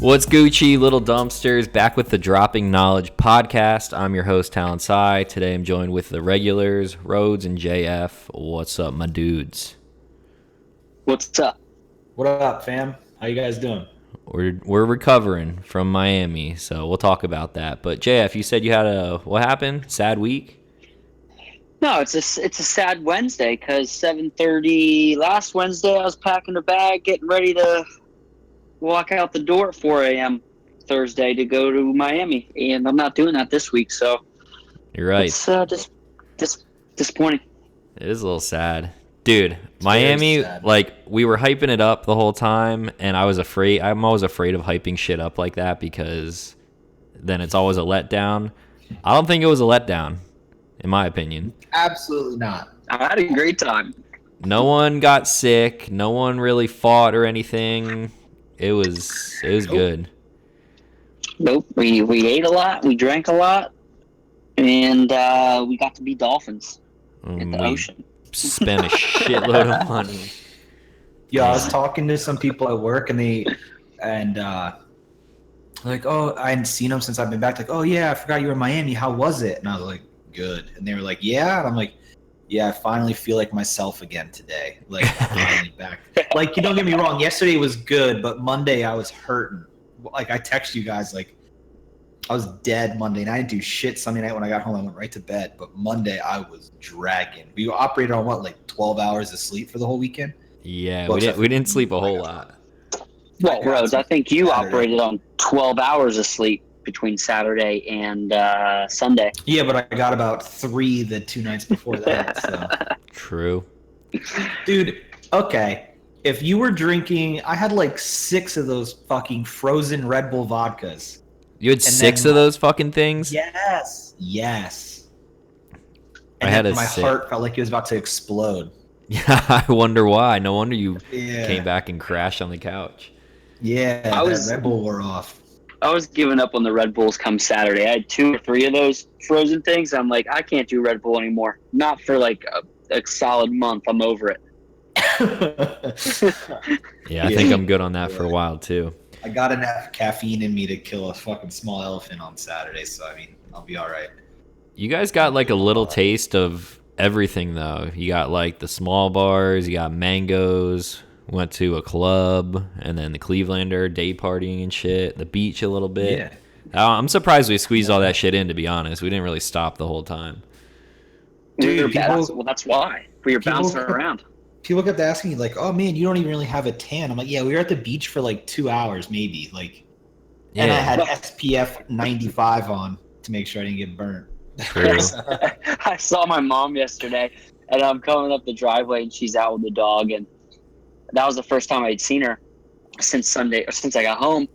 What's Gucci, little dumpsters? Back with the Dropping Knowledge podcast. I'm your host, Talon Sai. Today I'm joined with the regulars, Rhodes and JF. What's up, my dudes? What's up? What up, fam? How you guys doing? We're recovering from Miami, so we'll talk about that. But JF, you said you had what happened? Sad week? No, it's a sad Wednesday because 7:30 last Wednesday I was packing a bag, getting ready to walk out the door at 4 a.m. Thursday to go to Miami, and I'm not doing that this week, so You're right. it's just disappointing. It is a little sad. Dude, Miami, like, we were hyping it up the whole time, and I was afraid. I'm always afraid of hyping shit up like that because then it's always a letdown. I don't think it was a letdown, in my opinion. Absolutely not. I had a great time. No one got sick. No one really fought or anything. It was good. Nope, we ate a lot, we drank a lot, and we got to be dolphins in the ocean. Spent a shitload of money. Yeah, I was talking to some people at work, and like, oh, I hadn't seen them since I've been back. Like, oh yeah, I forgot you were in Miami. How was it? And I was like, good. And they were like, yeah. And I'm like, yeah, I finally feel like myself again today. Like, I'm finally back. Like, you don't get me wrong. Yesterday was good, but Monday I was hurting. Like, I text you guys, like, I was dead Monday night. I didn't do shit Sunday night when I got home. I went right to bed. But Monday I was dragging. We operated on what, like 12 hours of sleep for the whole weekend? Yeah, we didn't sleep a whole lot. Well, Rhodes, I think you operated on 12 hours of sleep between Saturday and Sunday. Yeah, but I got about 3 the 2 nights before that. So. True. Dude, okay. If you were drinking, I had like 6 of those fucking frozen Red Bull vodkas. You had 6 of those fucking things? Yes. And I had my heart felt like it was about to explode. Yeah, I wonder why. No wonder you came back and crashed on the couch. Yeah, that Red Bull wore off. I was giving up on the Red Bulls come Saturday. I had 2 or 3 of those frozen things. I'm like, I can't do Red Bull anymore. Not for like a solid month. I'm over it. Yeah, I think I'm good on that for a while too. I got enough caffeine in me to kill a fucking small elephant on Saturday, so I mean, I'll be all right. You guys got like a little taste of everything though. You got like the small bars, you got mangoes, went to a club, and then the Clevelander day partying and shit, the beach a little bit. Yeah. I'm surprised we squeezed all that shit in, to be honest. We didn't really stop the whole time. Dude, well, that's why. We were bouncing around. People kept asking me, like, oh man, you don't even really have a tan. I'm like, yeah, we were at the beach for like 2 hours, maybe. Like, yeah. And I had SPF 95 on to make sure I didn't get burnt. True. I saw my mom yesterday, and I'm coming up the driveway, and she's out with the dog, and that was the first time I'd seen her since Sunday, or since I got home.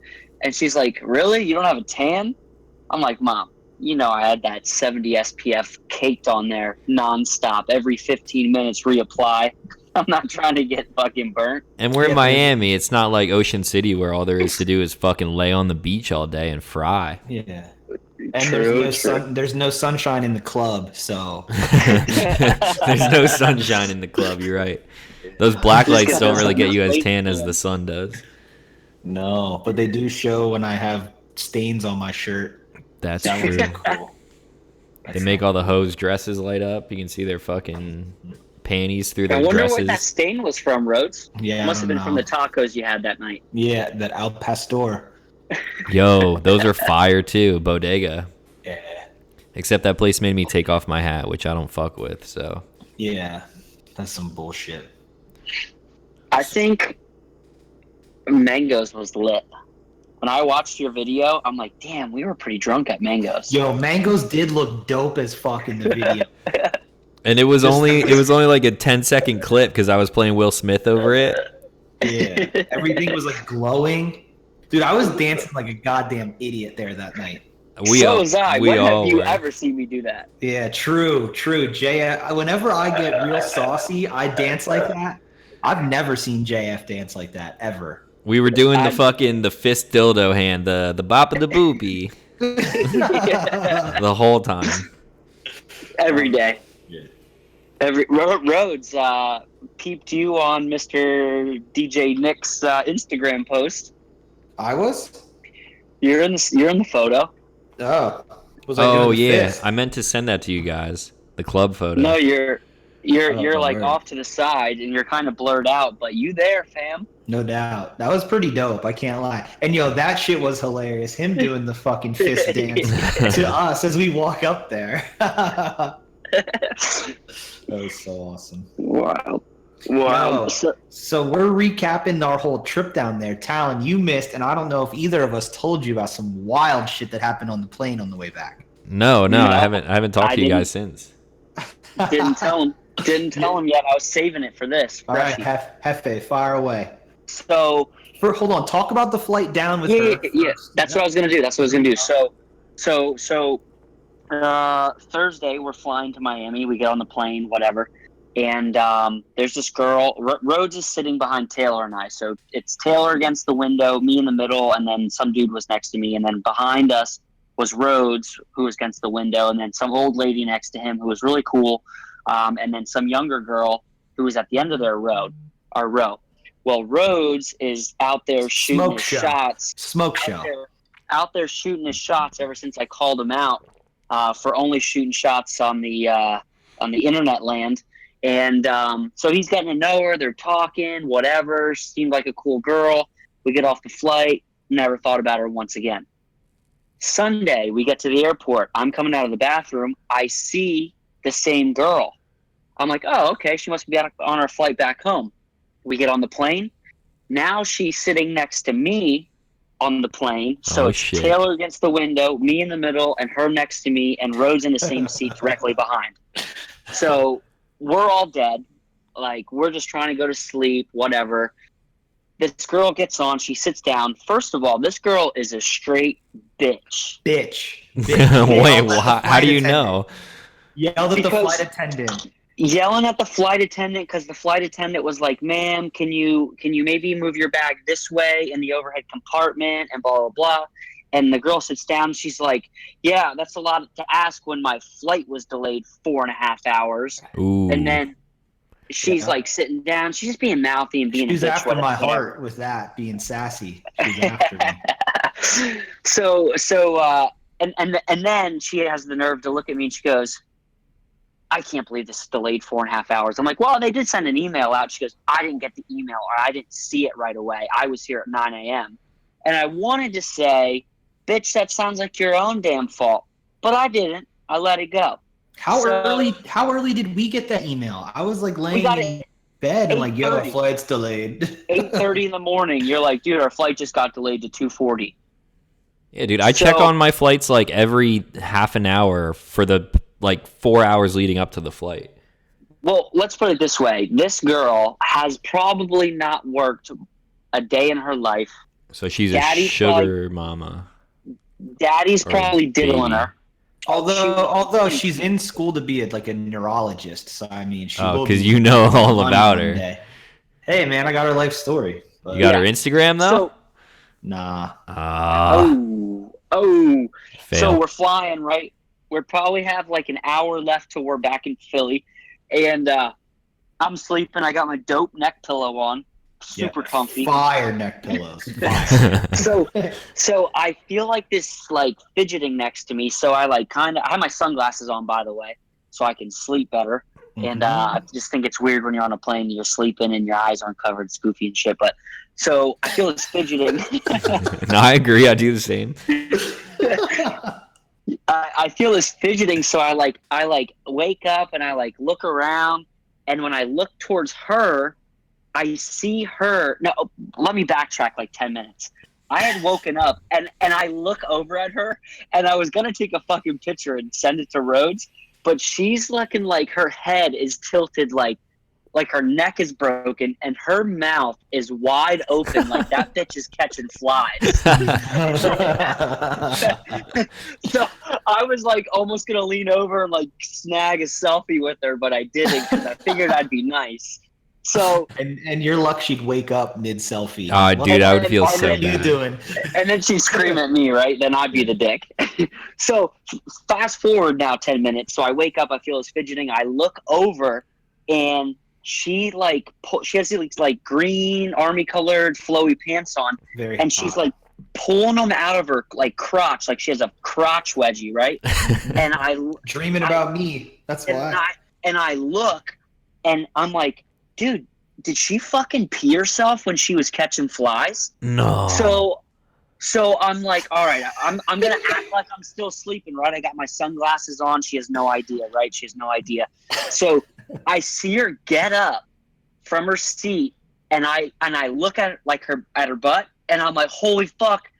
And she's like, really? You don't have a tan? I'm like, Mom, you know I had that 70 SPF caked on there nonstop. Every 15 minutes, reapply. I'm not trying to get fucking burnt. And we're in Miami. It's not like Ocean City where all there is to do is fucking lay on the beach all day and fry. Yeah. And there's no sunshine in the club, so. There's no sunshine in the club, you're right. Those black lights don't really get you as tan as the sun does. No, but they do show when I have stains on my shirt. That's true. Cool. They make all the hoes' dresses light up. You can see their fucking panties through their dresses. I wonder dresses. what that stain was from, Rhodes. Yeah, must have been from the tacos you had that night. Yeah, that Al Pastor. Yo, those are fire too, Bodega. Yeah. Except that place made me take off my hat, which I don't fuck with, so. Yeah, that's some bullshit. I think Mangoes was lit. When I watched your video, I'm like, damn, we were pretty drunk at Mangoes. Yo, Mangoes did look dope as fuck in the video. And it was only like a 10-second clip because I was playing Will Smith over it. Yeah, everything was like glowing. Dude, I was dancing like a goddamn idiot there that night. So was I. When have you ever seen me do that? Yeah, true. JF, whenever I get real saucy, I dance like that. I've never seen JF dance like that, ever. We were doing the fist dildo hand, the bop of the boopy. The whole time. Every day. Yeah. Rhodes peeped you on Mr. DJ Nick's Instagram post. I was? You're in the photo. Oh, was I doing Oh the yeah, fist? I meant to send that to you guys. The club No, photo. you're Oh, like word. off to the side and you're kind of blurred out, but you there, fam. No doubt. That was pretty dope. I can't lie. And yo, that shit was hilarious. Him doing the fucking fist dance to us as we walk up there. That was so awesome. Wow. Wow. Yo, so we're recapping our whole trip down there. Talon, you missed, and I don't know if either of us told you about some wild shit that happened on the plane on the way back. No, I No, haven't talked I to you guys since. didn't tell him. Didn't tell him yet. I was saving it for this. All right, Freshie. Hefe, fire away. So Hold on, talk about the flight down with yeah, her yeah. first. That's what I was gonna do. So Thursday we're flying to Miami. We get on the plane, whatever. And there's this girl. Rhodes is sitting behind Taylor and I. So it's Taylor against the window, me in the middle, and then some dude was next to me. And then behind us was Rhodes, who was against the window, and then some old lady next to him who was really cool, and then some younger girl who was at the end of our row. Well, Rhodes is out there shooting Smoke his show. shots. Smoke show. Out there shooting his shots ever since I called him out for only shooting shots on the internet land. And so he's getting to know her. They're talking, whatever. Seemed like a cool girl. We get off the flight. Never thought about her once again. Sunday, we get to the airport. I'm coming out of the bathroom. I see the same girl. I'm like, oh, okay. She must be on our flight back home. We get on the plane. Now she's sitting next to me on the plane. So Oh, it's shit. Taylor against the window, me in the middle, and her next to me, and Rhodes in the same seat directly behind. So we're all dead. Like, we're just trying to go to sleep, whatever. This girl gets on. She sits down. First of all, this girl is a straight bitch. Bitch. Wait, how do you know? Yelled at the Because- flight attendant. Yelling at the flight attendant because the flight attendant was like, "Ma'am, can you maybe move your bag this way in the overhead compartment?" and blah blah blah. And the girl sits down. She's like, "Yeah, that's a lot to ask when my flight was delayed 4.5 hours." Ooh. And then she's like sitting down. She's just being mouthy and being She's a bitch. after my whatever. heart with that, being sassy. She's after me. And then she has the nerve to look at me and she goes, I can't believe this is delayed 4.5 hours. I'm like, well, they did send an email out. She goes, I didn't get the email or I didn't see it right away. I was here at 9 a.m. And I wanted to say, bitch, that sounds like your own damn fault. But I didn't. I let it go. How early did we get that email? I was like laying got in it bed and like, yo, the 8:30. flight's delayed. 8:30 in the morning. You're like, dude, our flight just got delayed to 2:40. Yeah, dude, I check on my flights like every half an hour for the like 4 hours leading up to the flight. Well, let's put it this way. This girl has probably not worked a day in her life. So she's Daddy's a sugar mama. Daddy's Or probably diddling baby. her. Although she's in school to be a neurologist, so I mean, she will. Because be you know all money about one her. day. Hey, man, I got her life story. But You got Yeah. her Instagram though? So, nah. Fail. So we're flying, right? We probably have like an hour left till we're back in Philly. And I'm sleeping. I got my dope neck pillow on. Super comfy. Fire neck pillows. Fire. So I feel like this like fidgeting next to me. So I like I have my sunglasses on, by the way, so I can sleep better. And I just think it's weird when you're on a plane, you're sleeping and your eyes aren't covered. It's goofy and shit. But so I feel this fidgeting. No, I agree. I do the same. I feel this fidgeting. So I wake up and I like look around. And when I look towards her, I see her. No, let me backtrack like 10 minutes. I had woken up and I look over at her and I was going to take a fucking picture and send it to Rhodes. But she's looking like her head is tilted like her neck is broken and her mouth is wide open like that bitch is catching flies. So I was like almost gonna lean over and like snag a selfie with her, but I didn't because I figured I'd be nice. So and your luck, she'd wake up mid selfie. Oh, dude, I would feel what so are you bad. doing? and then she'd scream at me, right? Then I'd be the dick. So fast forward now 10 minutes. So I wake up, I feel this fidgeting. I look over and she has these like green army colored flowy pants on. Very And she's hot. like pulling them out of her like crotch, like she has a crotch wedgie, right? And Dreaming about me. That's why. And I look, and I'm like, dude, did she fucking pee herself when she was catching flies? No. So I'm like, all right, I'm gonna act like I'm still sleeping, right? I got my sunglasses on. She has no idea, right? She has no idea. So I see her get up from her seat, and I look at her butt, and I'm like, holy fuck,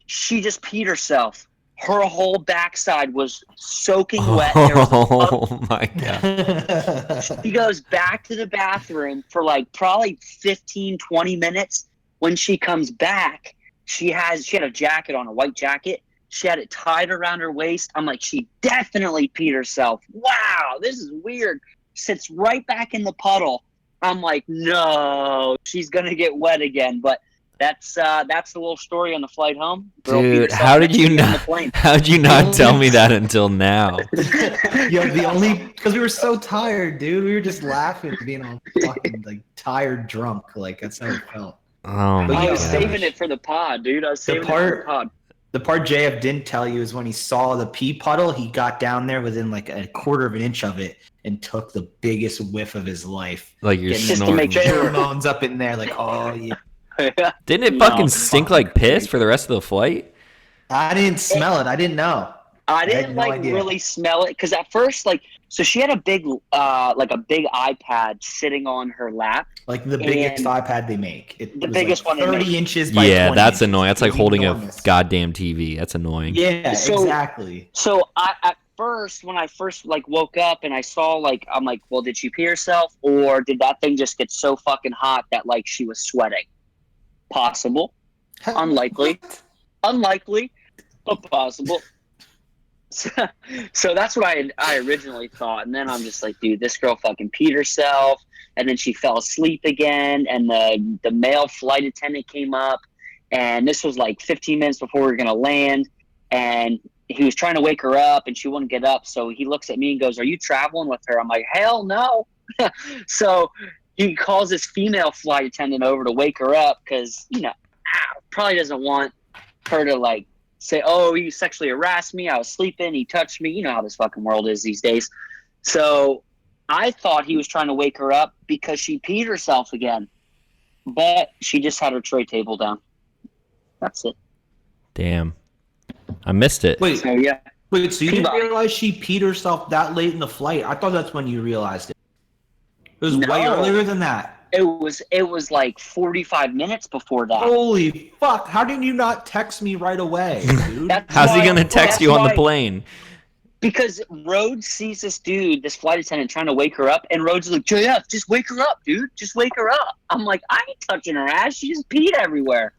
she just peed herself. Her whole backside was soaking wet. Oh my god. She goes back to the bathroom for like probably 15, 20 minutes. When she comes back, she had a jacket on, a white jacket. She had it tied around her waist. I'm like, she definitely peed herself. Wow, this is weird. Sits right back in the puddle. I'm like, no, she's gonna get wet again. But that's the little story on the flight home. Dude, how'd you not tell me that until now? Because we were so tired, dude. We were just laughing, being all fucking like tired, drunk. Like that's how it felt. Oh my I was gosh. saving it for the pod, dude. I was saving it for the pod. The part JF didn't tell you is when he saw the pee puddle, he got down there within like a quarter of an inch of it and took the biggest whiff of his life. Like you're just to make sure. Pheromones up in there, like, oh yeah. Didn't it fucking stink like piss for the rest of the flight? I didn't smell it. I didn't know. I didn't really smell it because at first, so she had a big iPad sitting on her lap, like the biggest iPad they make. The biggest one, 30 inches. By 20 that's inches. annoying. That's like holding enormous. a goddamn TV. That's annoying. Yeah, exactly. So at first, when I first woke up and I saw I'm like, well, did she pee herself or did that thing just get so fucking hot that she was sweating? Possible, unlikely, but possible. So that's what I originally thought, and then I'm just like, dude, this girl fucking peed herself, and then she fell asleep again, and the male flight attendant came up, and this was 15 minutes before we were gonna land, and he was trying to wake her up, and she wouldn't get up, so he looks at me and goes, "Are you traveling with her?" I'm like, "Hell no!" So he calls this female flight attendant over to wake her up because probably doesn't want her to say, oh, he sexually harassed me, I was sleeping, he touched me. You know how this fucking world is these days. So I thought he was trying to wake her up because she peed herself again. But she just had her tray table down. That's it. Damn. I missed it. Wait, so you didn't Peabody. realize she peed herself that late in the flight? I thought that's when you realized it. It was way earlier than that. It was 45 minutes before that. Holy fuck! How did you not text me right away, dude? How's he gonna text you on the plane? Because Rhodes sees this flight attendant trying to wake her up, and Rhodes is like, JF, just wake her up, dude. Just wake her up. I'm like, I ain't touching her ass. She just peed everywhere.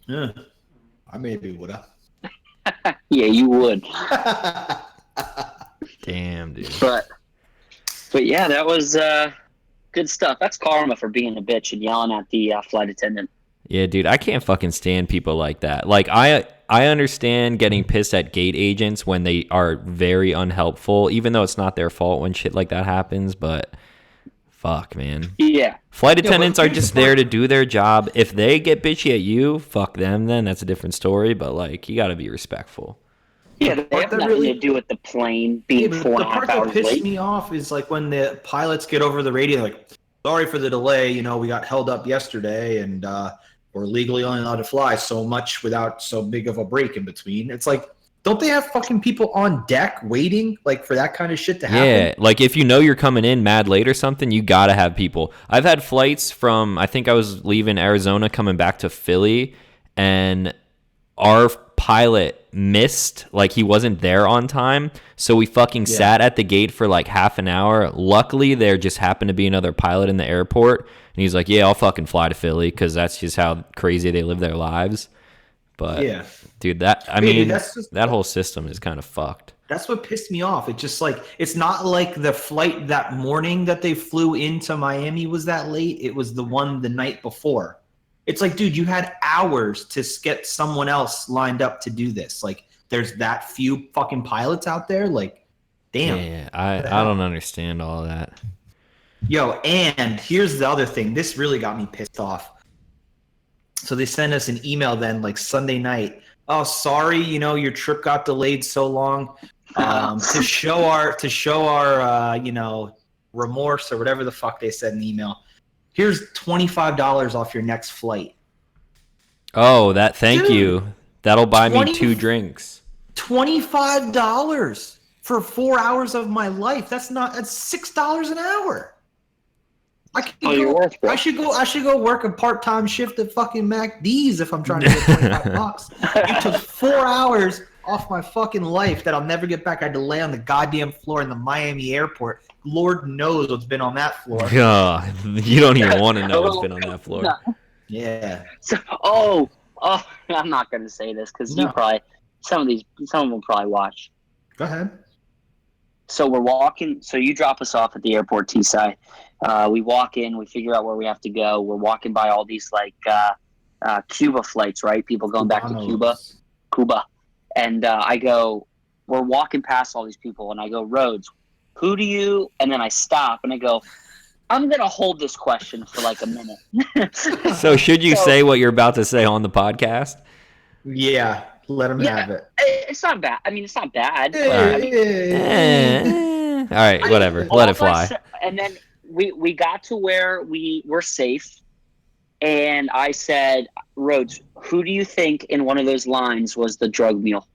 Yeah, I maybe would have. Yeah, you would. Damn, dude. But yeah, that was good stuff. That's karma for being a bitch and yelling at the flight attendant. Yeah, dude, I can't fucking stand people like that. I understand getting pissed at gate agents when they are very unhelpful, even though it's not their fault when shit like that happens, but fuck, man. Yeah. Flight attendants are just there to do their job. If they get bitchy at you, fuck them then. That's a different story, but you gotta be respectful. Yeah, they have nothing to do with the plane being 4.5 hours late. The part that pissed me off is when the pilots get over the radio, sorry for the delay, we got held up yesterday and we're legally only allowed to fly so much without so big of a break in between. It's don't they have fucking people on deck waiting for that kind of shit to happen? Yeah, if you're coming in mad late or something, you gotta have people. I've had flights from, I think I was leaving Arizona coming back to Philly, and our pilot missed, he wasn't there on time, so we fucking sat at the gate for half an hour. Luckily there just happened to be another pilot in the airport, and he's like, yeah, I'll fucking fly to Philly, because that's just how crazy they live their lives. But yeah, dude, that whole system is kind of fucked. That's what pissed me off. It's just it's not like the flight that morning that they flew into Miami was that late. It was the one the night before. It's dude, you had hours to get someone else lined up to do this. There's that few fucking pilots out there. Damn. Yeah, I don't understand all that. Yo, and here's the other thing. This really got me pissed off. So they send us an email then, like Sunday night. Oh, sorry, your trip got delayed so long. To show our remorse or whatever the fuck they said in the email. Here's $25 off your next flight. Oh, thank Dude, you. That'll buy me 2 drinks. $25 for 4 hours of my life. That's $6 an hour. I should go work a part-time shift at fucking MacD's if I'm trying to get $25. You took 4 hours off my fucking life that I'll never get back. I had to lay on the goddamn floor in the Miami airport. Lord knows what's been on that floor. God, you don't even want to know what's been on that floor. No. Yeah. So, I'm not gonna say this because some of them will probably watch. Go ahead. So we're walking. So you drop us off at the airport, T-Side. We walk in. We figure out where we have to go. We're walking by all these Cuba flights, right? People going back to Cuba. And we're walking past all these people, and I go, Rhodes, who do you? And then I stop and I go, I'm gonna hold this question for like a minute. So should you say what you're about to say on the podcast? Yeah, let him have it. It's not bad. I mean, it's not bad. All right, whatever. Let it fly. And then we got to where we were safe, and I said, Rhodes, who do you think in one of those lines was the drug mule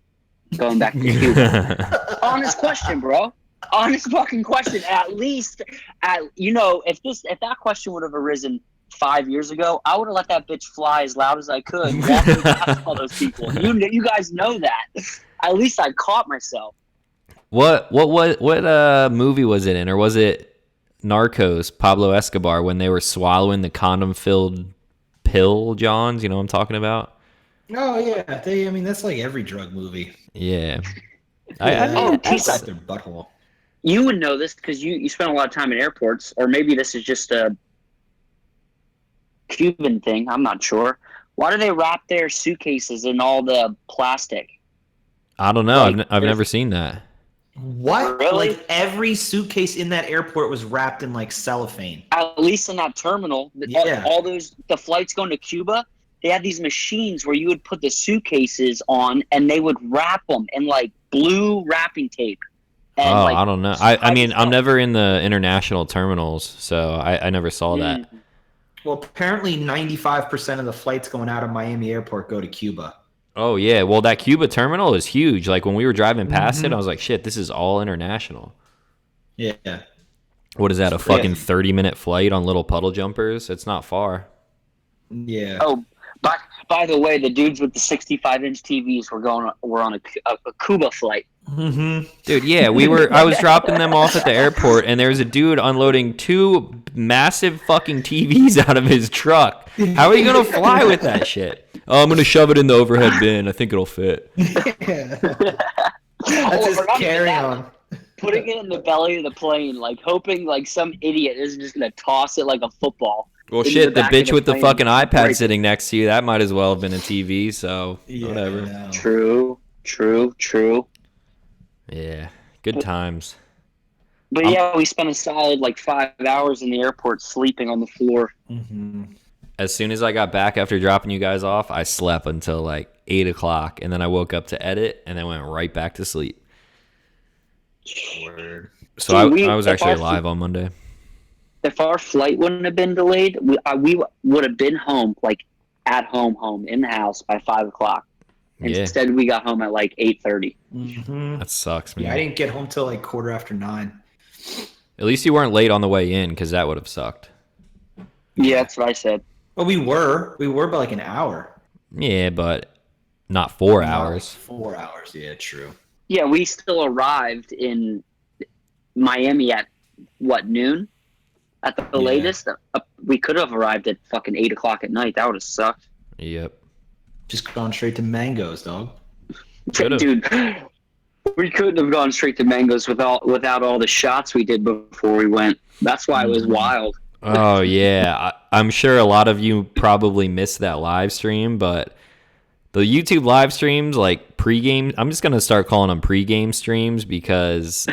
going back to Cuba? Honest question, bro. Honest fucking question. At least, if that question would have arisen 5 years ago, I would have let that bitch fly as loud as I could. Walking past all those people. You guys know that. At least I caught myself. What movie was it in, or was it Narcos? Pablo Escobar, when they were swallowing the condom-filled pill johns. You know what I'm talking about? Oh yeah, that's like every drug movie. Yeah. That's their butthole. You would know this because you spend a lot of time in airports, or maybe this is just a Cuban thing. I'm not sure. Why do they wrap their suitcases in all the plastic? I don't know. I've never seen that. What? Really? Like every suitcase in that airport was wrapped in like cellophane. At least in that terminal. Yeah. The flights going to Cuba, they had these machines where you would put the suitcases on and they would wrap them in like blue wrapping tape. And I don't know. I mean, I'm never in the international terminals, so I never saw that. Well, apparently 95% of the flights going out of Miami airport go to Cuba. Oh, yeah. Well, that Cuba terminal is huge. Like, when we were driving past it, I was like, shit, this is all international. Yeah. What is that, a fucking 30-minute flight on little puddle jumpers? It's not far. Yeah. Oh, by the way, the dudes with the 65-inch TVs were on a Cuba flight. Mm-hmm. Dude, yeah, I was dropping them off at the airport, and there was a dude unloading 2 massive fucking TVs out of his truck. How are you gonna fly with that shit? Oh, I'm gonna shove it in the overhead bin. I think it'll fit. Yeah. That's his carry-on. Putting it in the belly of the plane, like hoping like some idiot isn't just gonna toss it like a football. Well, shit, the bitch with the fucking iPad sitting next to you, that might as well have been a TV, so whatever. No. True. Yeah, good times. But yeah, we spent a solid like 5 hours in the airport sleeping on the floor. Mm-hmm. As soon as I got back after dropping you guys off, I slept until like 8 o'clock, and then I woke up to edit, and then went right back to sleep. Word. So I was actually live on Monday. If our flight wouldn't have been delayed, we would have been home, like at home in the house by 5 o'clock. Yeah. Instead, we got home at like 8:30. Mm-hmm. That sucks, man. Yeah, I didn't get home till like 9:15. At least you weren't late on the way in, because that would have sucked. Yeah, that's what I said. Well, we were by like an hour. Yeah, but not 4 hours. 4 hours, yeah, true. Yeah, we still arrived in Miami at noon? At the latest? We could have arrived at fucking 8 o'clock at night. That would have sucked. Yep. Just gone straight to Mangoes, dog. Could've. Dude, we couldn't have gone straight to Mangoes without all the shots we did before we went. That's why it was wild. Oh, yeah. I'm sure a lot of you probably missed that live stream, but the YouTube live streams, like pregame, I'm just going to start calling them pregame streams, because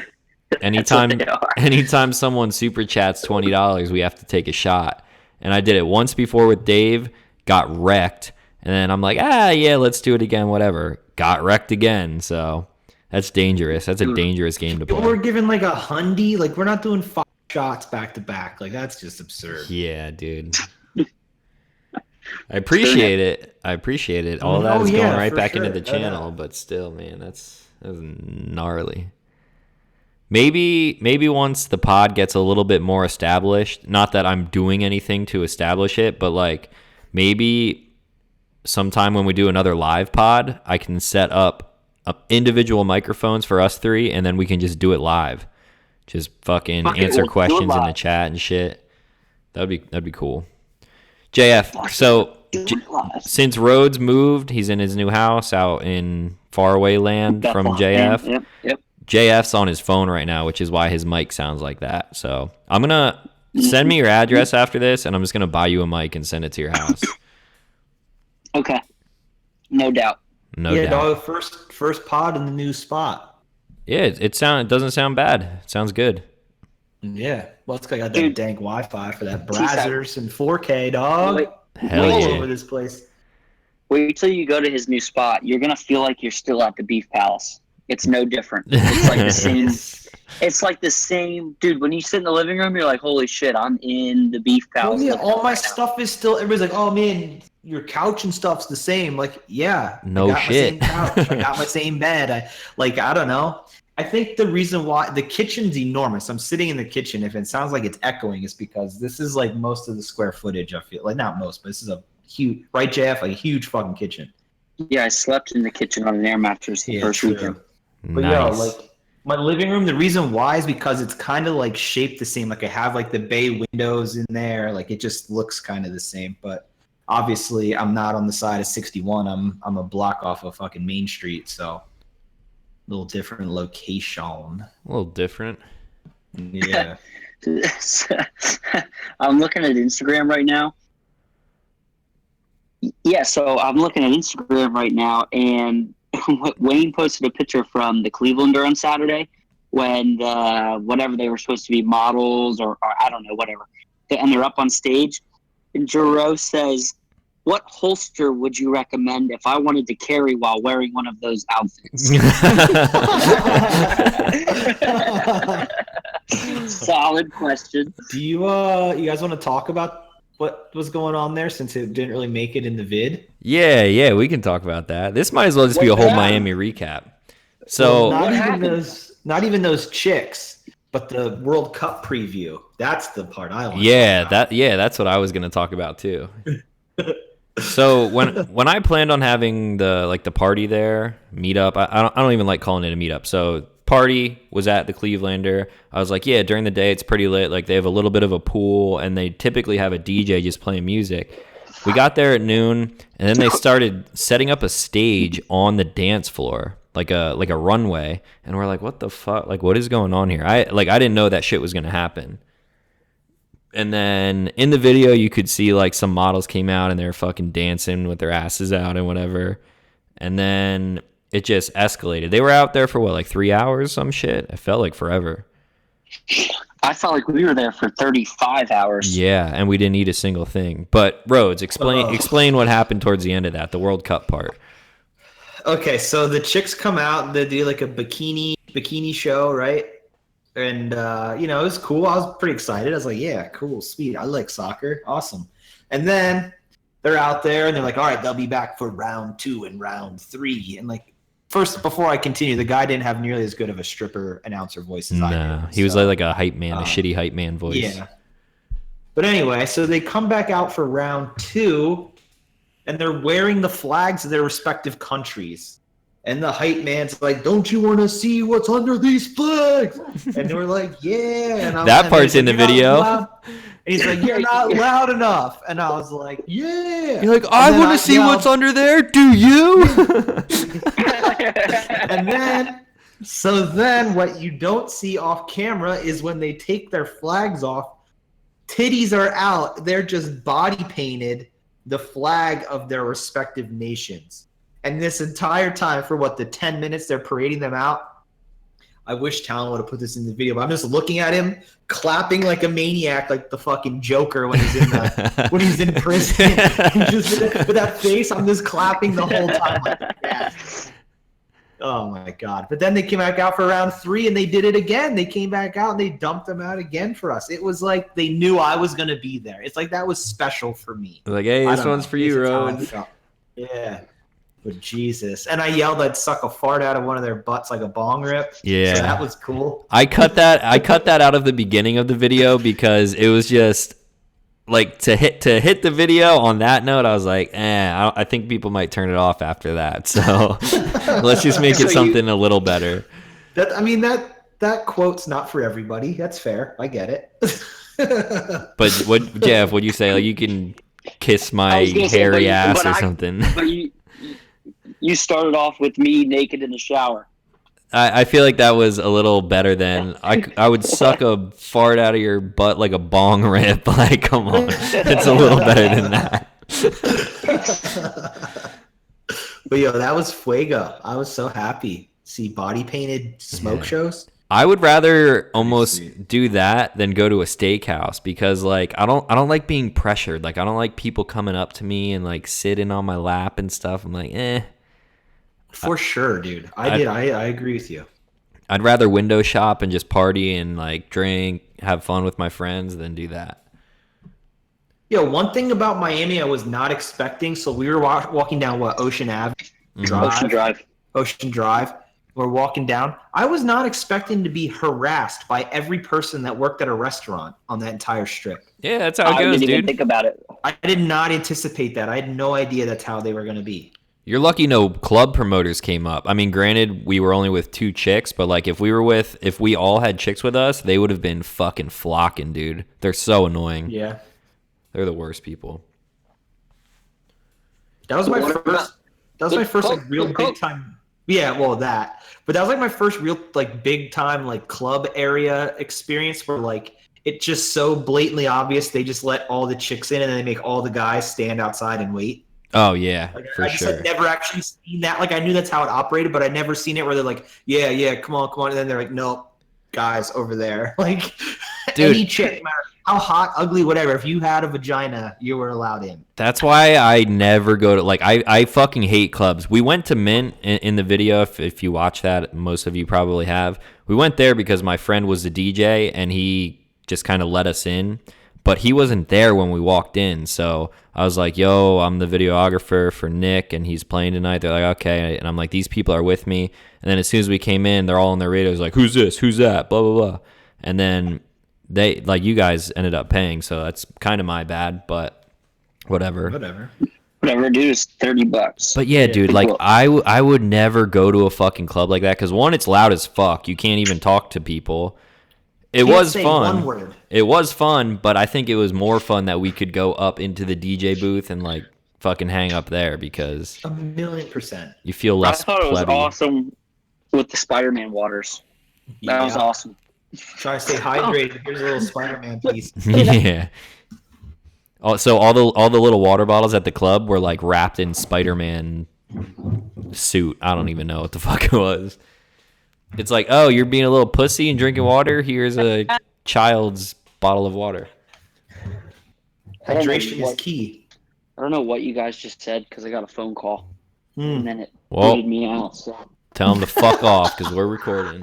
anytime someone super chats $20, we have to take a shot. And I did it once before with Dave. got wrecked, and then I'm like, yeah, let's do it again, whatever. Got wrecked again, so that's dangerous. That's a dangerous game to play. We're giving like a hundy, like we're not doing 5 shots back to back. Like that's just absurd. Yeah, dude. I appreciate it. All that is going right back into the channel, but still, man, that's gnarly. Maybe once the pod gets a little bit more established, not that I'm doing anything to establish it, but like maybe sometime when we do another live pod, I can set up individual microphones for us 3, and then we can just do it live. Just fucking answer questions in the chat and shit. That'd be cool. JF, so since Rhodes moved, he's in his new house out in faraway land from JF. Yep. JF's on his phone right now, which is why his mic sounds like that. So I'm going to send me your address after this, and I'm just going to buy you a mic and send it to your house. Okay. No doubt. No doubt. Dog, first pod in the new spot. Yeah, it doesn't sound bad. It sounds good. Yeah. Well, it's got that dank Wi-Fi for that Brazzers and 4K, dog. Hell all yeah. over this place. Wait till you go to his new spot. You're gonna feel like you're still at the Beef Palace. It's no different. It's like the same. It's like the same, dude. When you sit in the living room, you're like, "Holy shit, I'm in the Beef Palace." Well, yeah, all my stuff is still. Everybody's like, "Oh man, your couch and stuff's the same." Like, yeah, no I got shit. My same couch. I got my same bed. I don't know. I think the reason why the kitchen's enormous. I'm sitting in the kitchen. If it sounds like it's echoing, it's because this is like most of the square footage. I feel like not most, but this is a huge, right, JF? Like a huge fucking kitchen. Yeah, I slept in the kitchen on an air mattress the first weekend. But Nice. like my living room, the reason why is because it's kind of like shaped the same. Like I have like the bay windows in there. Like it just looks kind of the same. But obviously, I'm not on the side of 61. I'm a block off of fucking Main Street, so. Little different location. A little different. Yeah. I'm looking at Instagram right now. Yeah, so I'm looking at Instagram right now, and Wayne posted a picture from the Clevelander on Saturday when whatever they were supposed to be models or I don't know, whatever. And they're up on stage. And Jero says, "What holster would you recommend if I wanted to carry while wearing one of those outfits?" Solid question. Do you guys want to talk about what was going on there since it didn't really make it in the vid? Yeah, we can talk about that. This might as well just be a whole Miami recap. So well, not even those chicks, but the World Cup preview. That's the part I want. That's what I was going to talk about too. So when I planned on having the party there, meetup, I don't even like calling it a meetup. So party was at the Clevelander. I was like, yeah, during the day it's pretty lit. Like they have a little bit of a pool, and they typically have a DJ just playing music. We got there at noon, and then they started setting up a stage on the dance floor, like a runway. And we're like, what the fuck? Like, what is going on here? I didn't know that shit was gonna happen. And then in the video, you could see like some models came out and they were fucking dancing with their asses out and whatever. And then it just escalated. They were out there for what, like 3 hours, some shit? It felt like forever. I felt like we were there for 35 hours. Yeah, and we didn't eat a single thing. But Rhodes, explain what happened towards the end of that, the World Cup part. Okay, so the chicks come out, they do like a bikini show, right? And, it was cool. I was pretty excited. I was like, yeah, cool, sweet. I like soccer. Awesome. And then they're out there, and they're like, all right, they'll be back for round 2 and round 3. And, like, first, before I continue, the guy didn't have nearly as good of a stripper announcer voice as I did. He was like a hype man, a shitty hype man voice. Yeah. But anyway, so they come back out for round 2, and they're wearing the flags of their respective countries. And the hype man's like, don't you want to see what's under these flags? And they were like, yeah. And that part's in the video. And he's like, you're not loud enough. And I was like, yeah. You're like, I want to see what's under there. Do you? And then what you don't see off camera is when they take their flags off, titties are out. They're just body painted the flag of their respective nations. And this entire time, for the 10 minutes they're parading them out, I wish Talon would have put this in the video, but I'm just looking at him clapping like a maniac, like the fucking Joker when he's in when he's in prison. Just with that face, I'm just clapping the whole time. Like, yes. Oh my god! But then they came back out for round 3, and they did it again. They came back out and they dumped them out again for us. It was like they knew I was gonna be there. It's like that was special for me. Like, hey, this one's for you, Rowan. Yeah. But Jesus. And I yelled I'd suck a fart out of one of their butts like a bong rip. Yeah. So that was cool. I cut that out of the beginning of the video because it was just like to hit the video on that note. I was like, I think people might turn it off after that. So let's just make it something a little better. That quote's not for everybody. That's fair. I get it. But Jeff, what'd you say? Like, you can kiss my hairy ass or something. But you started off with me naked in the shower. I feel like that was a little better than I would suck a fart out of your butt like a bong rip. Like, come on, it's a little better than that. But yo, that was fuego. I was so happy. See body painted smoke shows. I would rather almost do that than go to a steakhouse because, like, I don't like being pressured. Like, I don't like people coming up to me and like sitting on my lap and stuff. I'm like, For sure, dude. I agree with you. I'd rather window shop and just party and like drink, have fun with my friends than do that. Yo, one thing about Miami I was not expecting. So we were walking down Ocean Ave, Ocean Drive. We're walking down. I was not expecting to be harassed by every person that worked at a restaurant on that entire strip. Yeah, that's how it goes, dude. I didn't even dude. think about it. I did not anticipate that. I had no idea that's how they were going to be. You're lucky no club promoters came up. I mean, granted, we were only with 2 chicks, but like if we all had chicks with us, they would have been fucking flocking, dude. They're so annoying. Yeah. They're the worst people. That was my first like real big time. Yeah, well that. But that was like my first real like big time like club area experience where like it's just so blatantly obvious they just let all the chicks in and then they make all the guys stand outside and wait. Oh yeah, like, for I just sure. had never actually seen that. Like I knew that's how it operated, but I'd never seen it where they're like, yeah, come on, and then they're like, no, guys over there. Like dude, any chick, no matter how hot, ugly, whatever. If you had a vagina, you were allowed in. That's why I never go to like I fucking hate clubs. We went to Mint in the video. If you watch that, most of you probably have. We went there because my friend was the DJ and he just kind of let us in. But he wasn't there when we walked in, so I was like, yo, I'm the videographer for Nick, and he's playing tonight. They're like, okay. And I'm like, these people are with me. And then as soon as we came in, they're all on their radios like, who's this? Who's that? Blah, blah, blah. And then they, like, you guys ended up paying, so that's kind of my bad, but whatever. Whatever, dude, it's $30. But yeah, dude, like, I would never go to a fucking club like that, because one, it's loud as fuck. You can't even talk to people. It was fun. One word. It was fun, but I think it was more fun that we could go up into the DJ booth and like fucking hang up there because 1,000,000%. you feel less. I thought it was plebby. awesome with the Spider-Man waters. That was awesome. Try to stay hydrated. Here's a little Spider-Man piece. Yeah. Oh, so all the little water bottles at the club were like wrapped in Spider-Man suit. I don't even know what the fuck it was. It's like, oh, you're being a little pussy and drinking water? Here's a child's bottle of water. Hydration is key. I don't know what you guys just said because I got a phone call. And then it Well, booted me out. So. Tell them to fuck off because we're recording.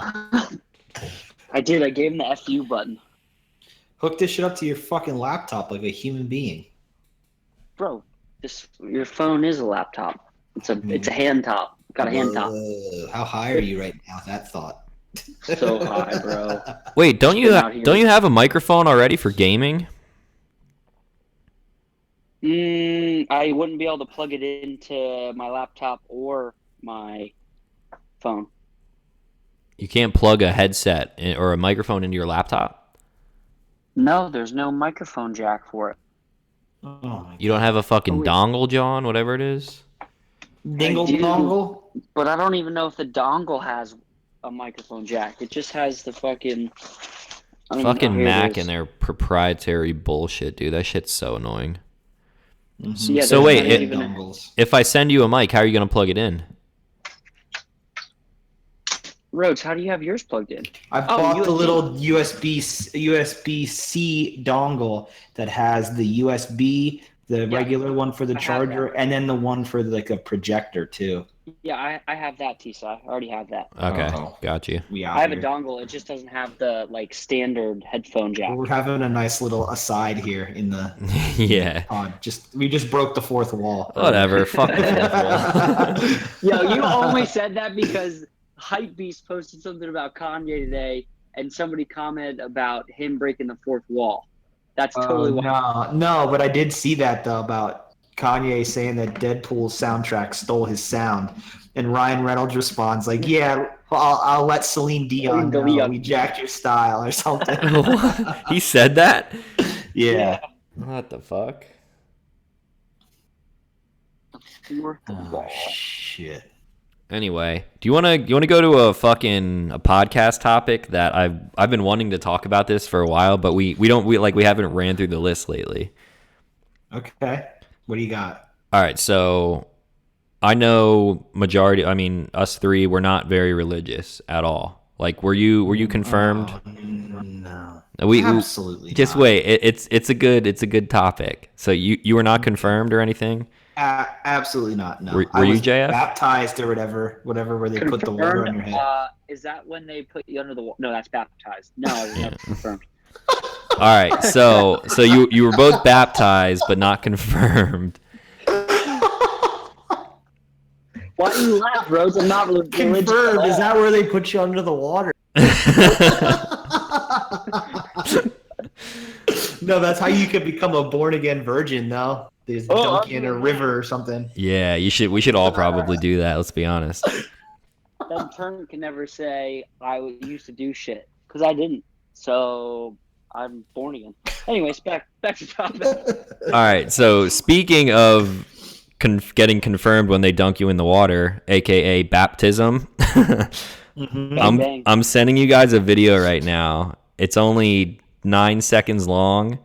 I did. I gave him the FU button. Hook this shit up to your fucking laptop like a human being. Bro, your phone is a laptop. It's a hand top. Got a hand top. How high are you right now? That thought. So high, bro. Wait, don't you have a microphone already for gaming? I wouldn't be able to plug it into my laptop or my phone. You can't plug a headset or a microphone into your laptop? No, there's no microphone jack for it. Oh you don't have a fucking dongle, John, whatever it is? Dingle dongle? But I don't even know if the dongle has a microphone jack. It just has the fucking Mac and their proprietary bullshit, dude. That shit's so annoying. Mm-hmm. Yeah, so wait, if I send you a mic, how are you gonna plug it in? Rhodes, how do you have yours plugged in? I bought the little USB-C dongle that has the USB, the regular one for the charger, and then the one for like a projector too. Yeah, I have that, Tisa. I already have that. Okay, got you. I have a dongle. It just doesn't have the like standard headphone jack. We're having a nice little aside here in the pod. We just broke the fourth wall. Whatever. Fuck the fourth wall. Yo, you only said that because Hypebeast posted something about Kanye today, and somebody commented about him breaking the fourth wall. That's totally no, but I did see that though about Kanye saying that Deadpool's soundtrack stole his sound, and Ryan Reynolds responds like, "Yeah, I'll let Celine Dion know we jacked your style or something." He said that? Yeah. What the fuck? Oh, shit. Anyway, do you want to go to a podcast topic that I've been wanting to talk about this for a while, but we haven't ran through the list lately. Okay. What do you got? All right, so I know us three were not very religious at all. Like, were you confirmed? No. Absolutely. Just not. Wait. It's a good topic. So you were not confirmed or anything? Absolutely not. No. Were you JF? Baptized or whatever where they put the water on your head. Is that when they put you under the water? No, that's baptized. No, I was never confirmed. All right, so you were both baptized but not confirmed. Why do you laugh, Rose? I'm not confirmed. Is that where they put you under the water? No, that's how you could become a born again virgin. Though there's Dunkin in a river or something. Yeah, we should all probably do that. Let's be honest. Then Turner can never say I used to do shit because I didn't. So I'm born again. Anyways, back to topic. All right. So speaking of getting confirmed when they dunk you in the water, aka baptism, I'm sending you guys a video right now. It's only 9 seconds long.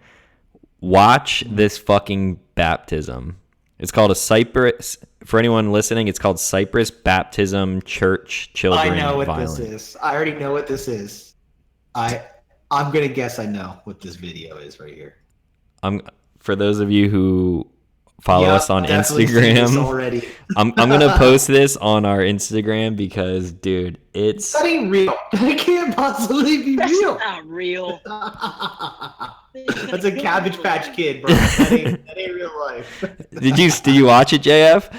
Watch this fucking baptism. It's called a Cyprus. For anyone listening, it's called Cyprus Baptism Church Children. I know what Violence. This is. I already know what this is. I'm gonna guess I know what this video is right here. For those of you who follow us on Instagram already. I'm gonna post this on our Instagram because, dude, that ain't real. That can't possibly be real. That's not real. That's a Cabbage Patch Kid, bro. That ain't real life. Did you watch it, JF?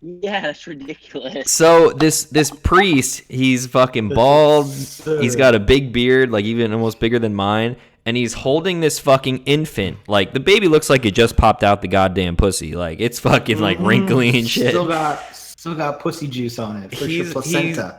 Yeah, that's ridiculous. So this priest, he's fucking bald. He's got a big beard, like even almost bigger than mine, and he's holding this fucking infant. Like the baby looks like it just popped out the goddamn pussy. Like it's fucking like wrinkly and shit. Still got pussy juice on it. He's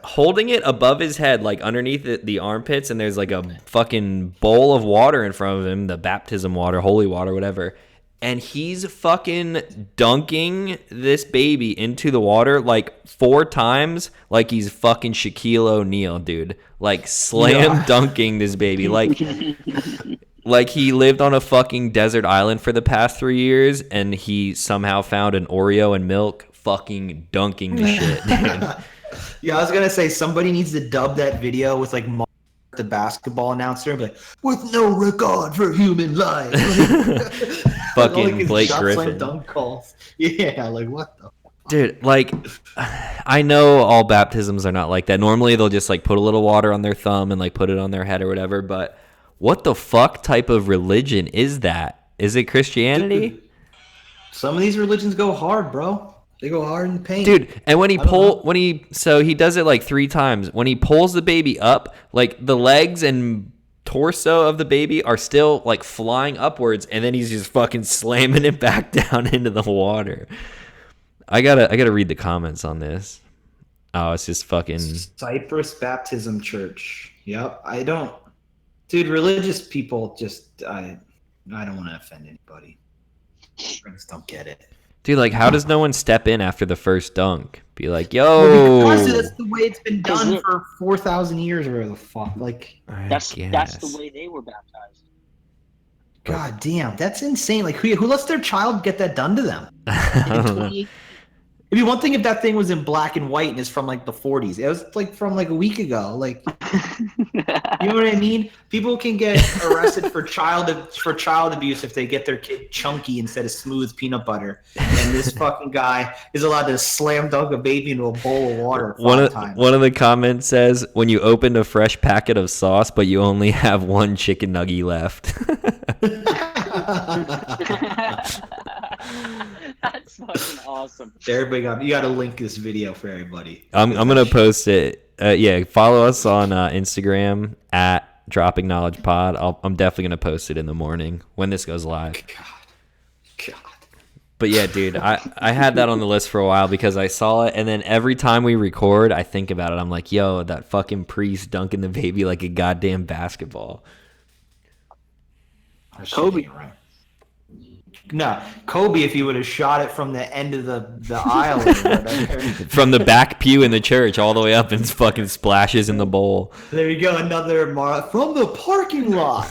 holding it above his head, like underneath the armpits, and there's like a fucking bowl of water in front of him, the baptism water, holy water, whatever. And he's fucking dunking this baby into the water like 4 times, like he's fucking Shaquille O'Neal, dude. Like slam dunking this baby, like he lived on a fucking desert island for the past 3 years, and he somehow found an Oreo and milk, fucking dunking the shit, dude. Yeah, I was gonna say somebody needs to dub that video with like the basketball announcer and be like, with no regard for human life. Fucking Blake Griffin. Dunk calls. Yeah, like what the fuck? Dude, like, I know all baptisms are not like that. Normally they'll just like put a little water on their thumb and like put it on their head or whatever, but what the fuck type of religion is that? Is it Christianity? Dude, some of these religions go hard, bro. They go hard in the paint. Dude, and he does it like 3 times. When he pulls the baby up, like the legs and torso of the baby are still like flying upwards, and then he's just fucking slamming it back down into the water. I gotta read the comments on this. Oh, it's just fucking Cyprus Baptism Church. Yep. Dude, religious people I don't want to offend anybody. I just don't get it. Dude, like, how does no one step in after the first dunk? Be like, yo. Because that's the way it's been done for 4,000 years or the fuck. Like, that's the way they were baptized. God damn, that's insane. Like, who lets their child get that done to them? It'd be one thing if that thing was in black and white and it's from like the 40s. It was like from like a week ago. Like, you know what I mean? People can get arrested for child abuse if they get their kid chunky instead of smooth peanut butter. And this fucking guy is allowed to slam dunk a baby into a bowl of water five times. One of the comments says, when you opened a fresh packet of sauce, but you only have one chicken nugget left. That's fucking awesome. Everybody, you got to link this video for everybody. I'm gonna post it. Yeah, follow us on Instagram at Dropping Knowledge Pod. I'm definitely gonna post it in the morning when this goes live. God. But yeah, dude, I had that on the list for a while because I saw it, and then every time we record, I think about it. I'm like, yo, that fucking priest dunking the baby like a goddamn basketball. Kobe. No, Kobe, if he would have shot it from the end of the aisle or whatever. From the back pew in the church all the way up and fucking splashes in the bowl. There you go, another from the parking lot.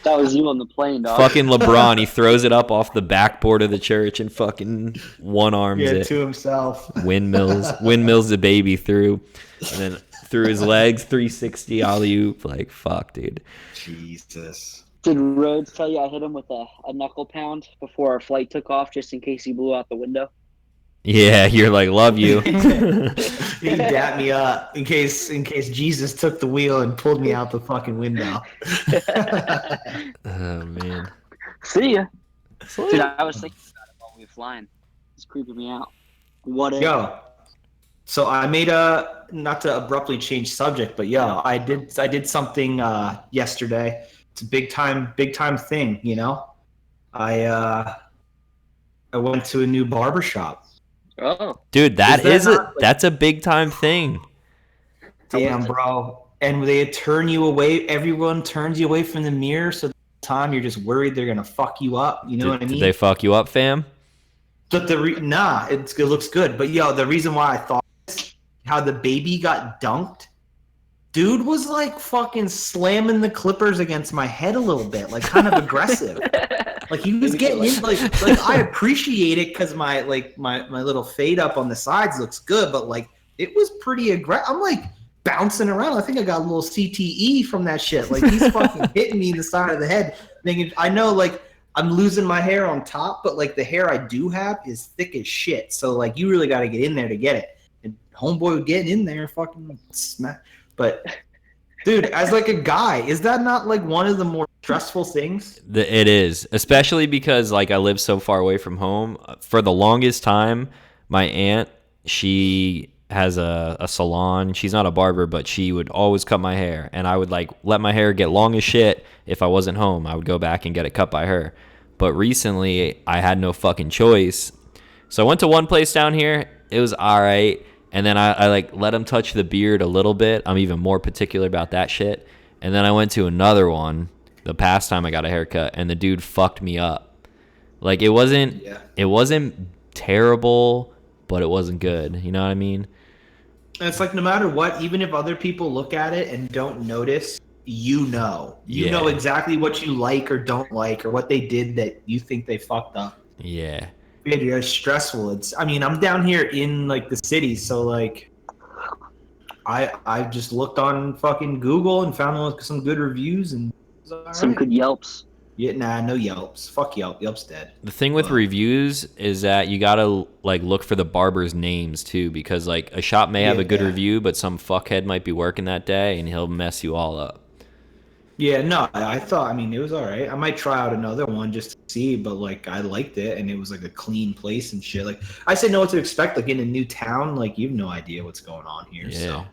That was you on the plane, dog. Fucking LeBron, he throws it up off the backboard of the church and fucking one arms it to himself. Windmills the baby through, and then through his legs, 360 alley-oop. Like, fuck, dude. Jesus. Did Rhodes tell you I hit him with a knuckle pound before our flight took off, just in case he blew out the window? Yeah, you're like, love you. He dapped me up in case Jesus took the wheel and pulled me out the fucking window. Oh man. See ya. Dude, I was thinking about it while we were flying. It's creeping me out. What if? Yo. So I made not to abruptly change subject, but I did something yesterday. It's a big time thing, you know. I went to a new barbershop. Oh, dude, that's a big time thing. Damn, bro. And they turn you away. Everyone turns you away from the mirror, so the time you're just worried they're gonna fuck you up. You know what I mean? Did they fuck you up, fam? But it looks good. But the reason why I thought this, how the baby got dunked. Dude was like fucking slamming the clippers against my head a little bit, like kind of aggressive. Like he was getting in, like I appreciate it because my little fade up on the sides looks good, but like it was pretty aggressive. I'm like bouncing around. I think I got a little CTE from that shit. Like he's fucking hitting me in the side of the head. Thinking, I know like I'm losing my hair on top, but like the hair I do have is thick as shit. So like you really got to get in there to get it. And homeboy would get in there, fucking smack. But, dude, as like a guy, is that not like one of the more stressful things? It is, especially because like I live so far away from home. For the longest time, my aunt, she has a salon. She's not a barber, but she would always cut my hair, and I would like let my hair get long as shit. If I wasn't home, I would go back and get it cut by her. But recently, I had no fucking choice, so I went to one place down here. It was all right. And then I like let him touch the beard a little bit. I'm even more particular about that shit. And then I went to another one the past time I got a haircut, and the dude fucked me up. Like it wasn't terrible, but it wasn't good. You know what I mean? And it's like no matter what, even if other people look at it and don't notice, you know exactly what you like or don't like, or what they did that you think they fucked up. Yeah. It's stressful. I'm down here in like the city, so like I just looked on fucking Google and found some good reviews and some good Yelps. Yeah, nah, no Yelps. Fuck Yelp. Yelp's dead. The thing with reviews is that you gotta like look for the barber's names too, because like a shop may have a good review, but some fuckhead might be working that day and he'll mess you all up. Yeah, no, it was all right. I might try out another one just to see, but like I liked it, and it was like a clean place and shit. Like I didn't know what to expect. Like in a new town, like you have no idea what's going on here. Yeah. So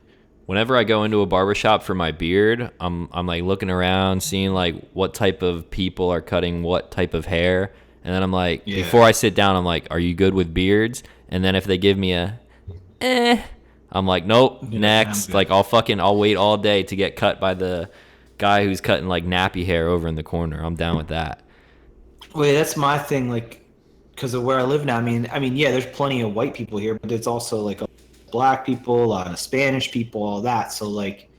whenever I go into a barbershop for my beard, I'm like looking around, seeing like what type of people are cutting what type of hair, and then I'm like, before I sit down, I'm like, are you good with beards? And then if they give me I'm like, nope, next. Like I'll wait all day to get cut by the guy who's cutting like nappy hair over in the corner. I'm down with that. Wait, that's my thing. Like, because of where I live now. I mean, yeah, there's plenty of white people here, but there's also like black people, a lot of Spanish people, all that. So like,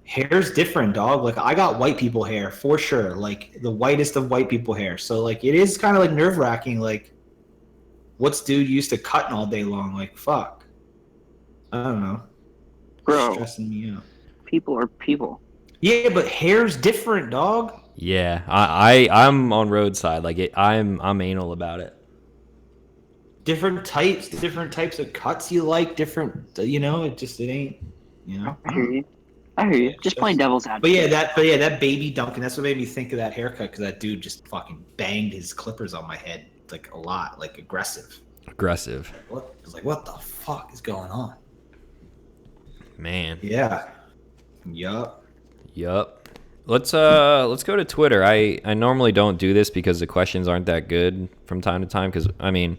hair's different, dog. Like, I got white people hair for sure. Like the whitest of white people hair. So like, it is kind of like nerve wracking. Like, what's dude used to cutting all day long? Like, fuck. I don't know. Bro, Stressing me out. people are people. Yeah, but hair's different, dog. Yeah, I'm on roadside. Like I'm anal about it. Different types of cuts you like, different, it ain't, I hear you. Yeah, Just playing devil's advocate. but yeah, that baby Dunkin', that's what made me think of that haircut, because that dude just fucking banged his clippers on my head, like, a lot, like, aggressive. Aggressive. I was like, what the fuck is going on? Man. Yeah. Yup. Let's go to Twitter. I normally don't do this because the questions aren't that good from time to time, because I mean,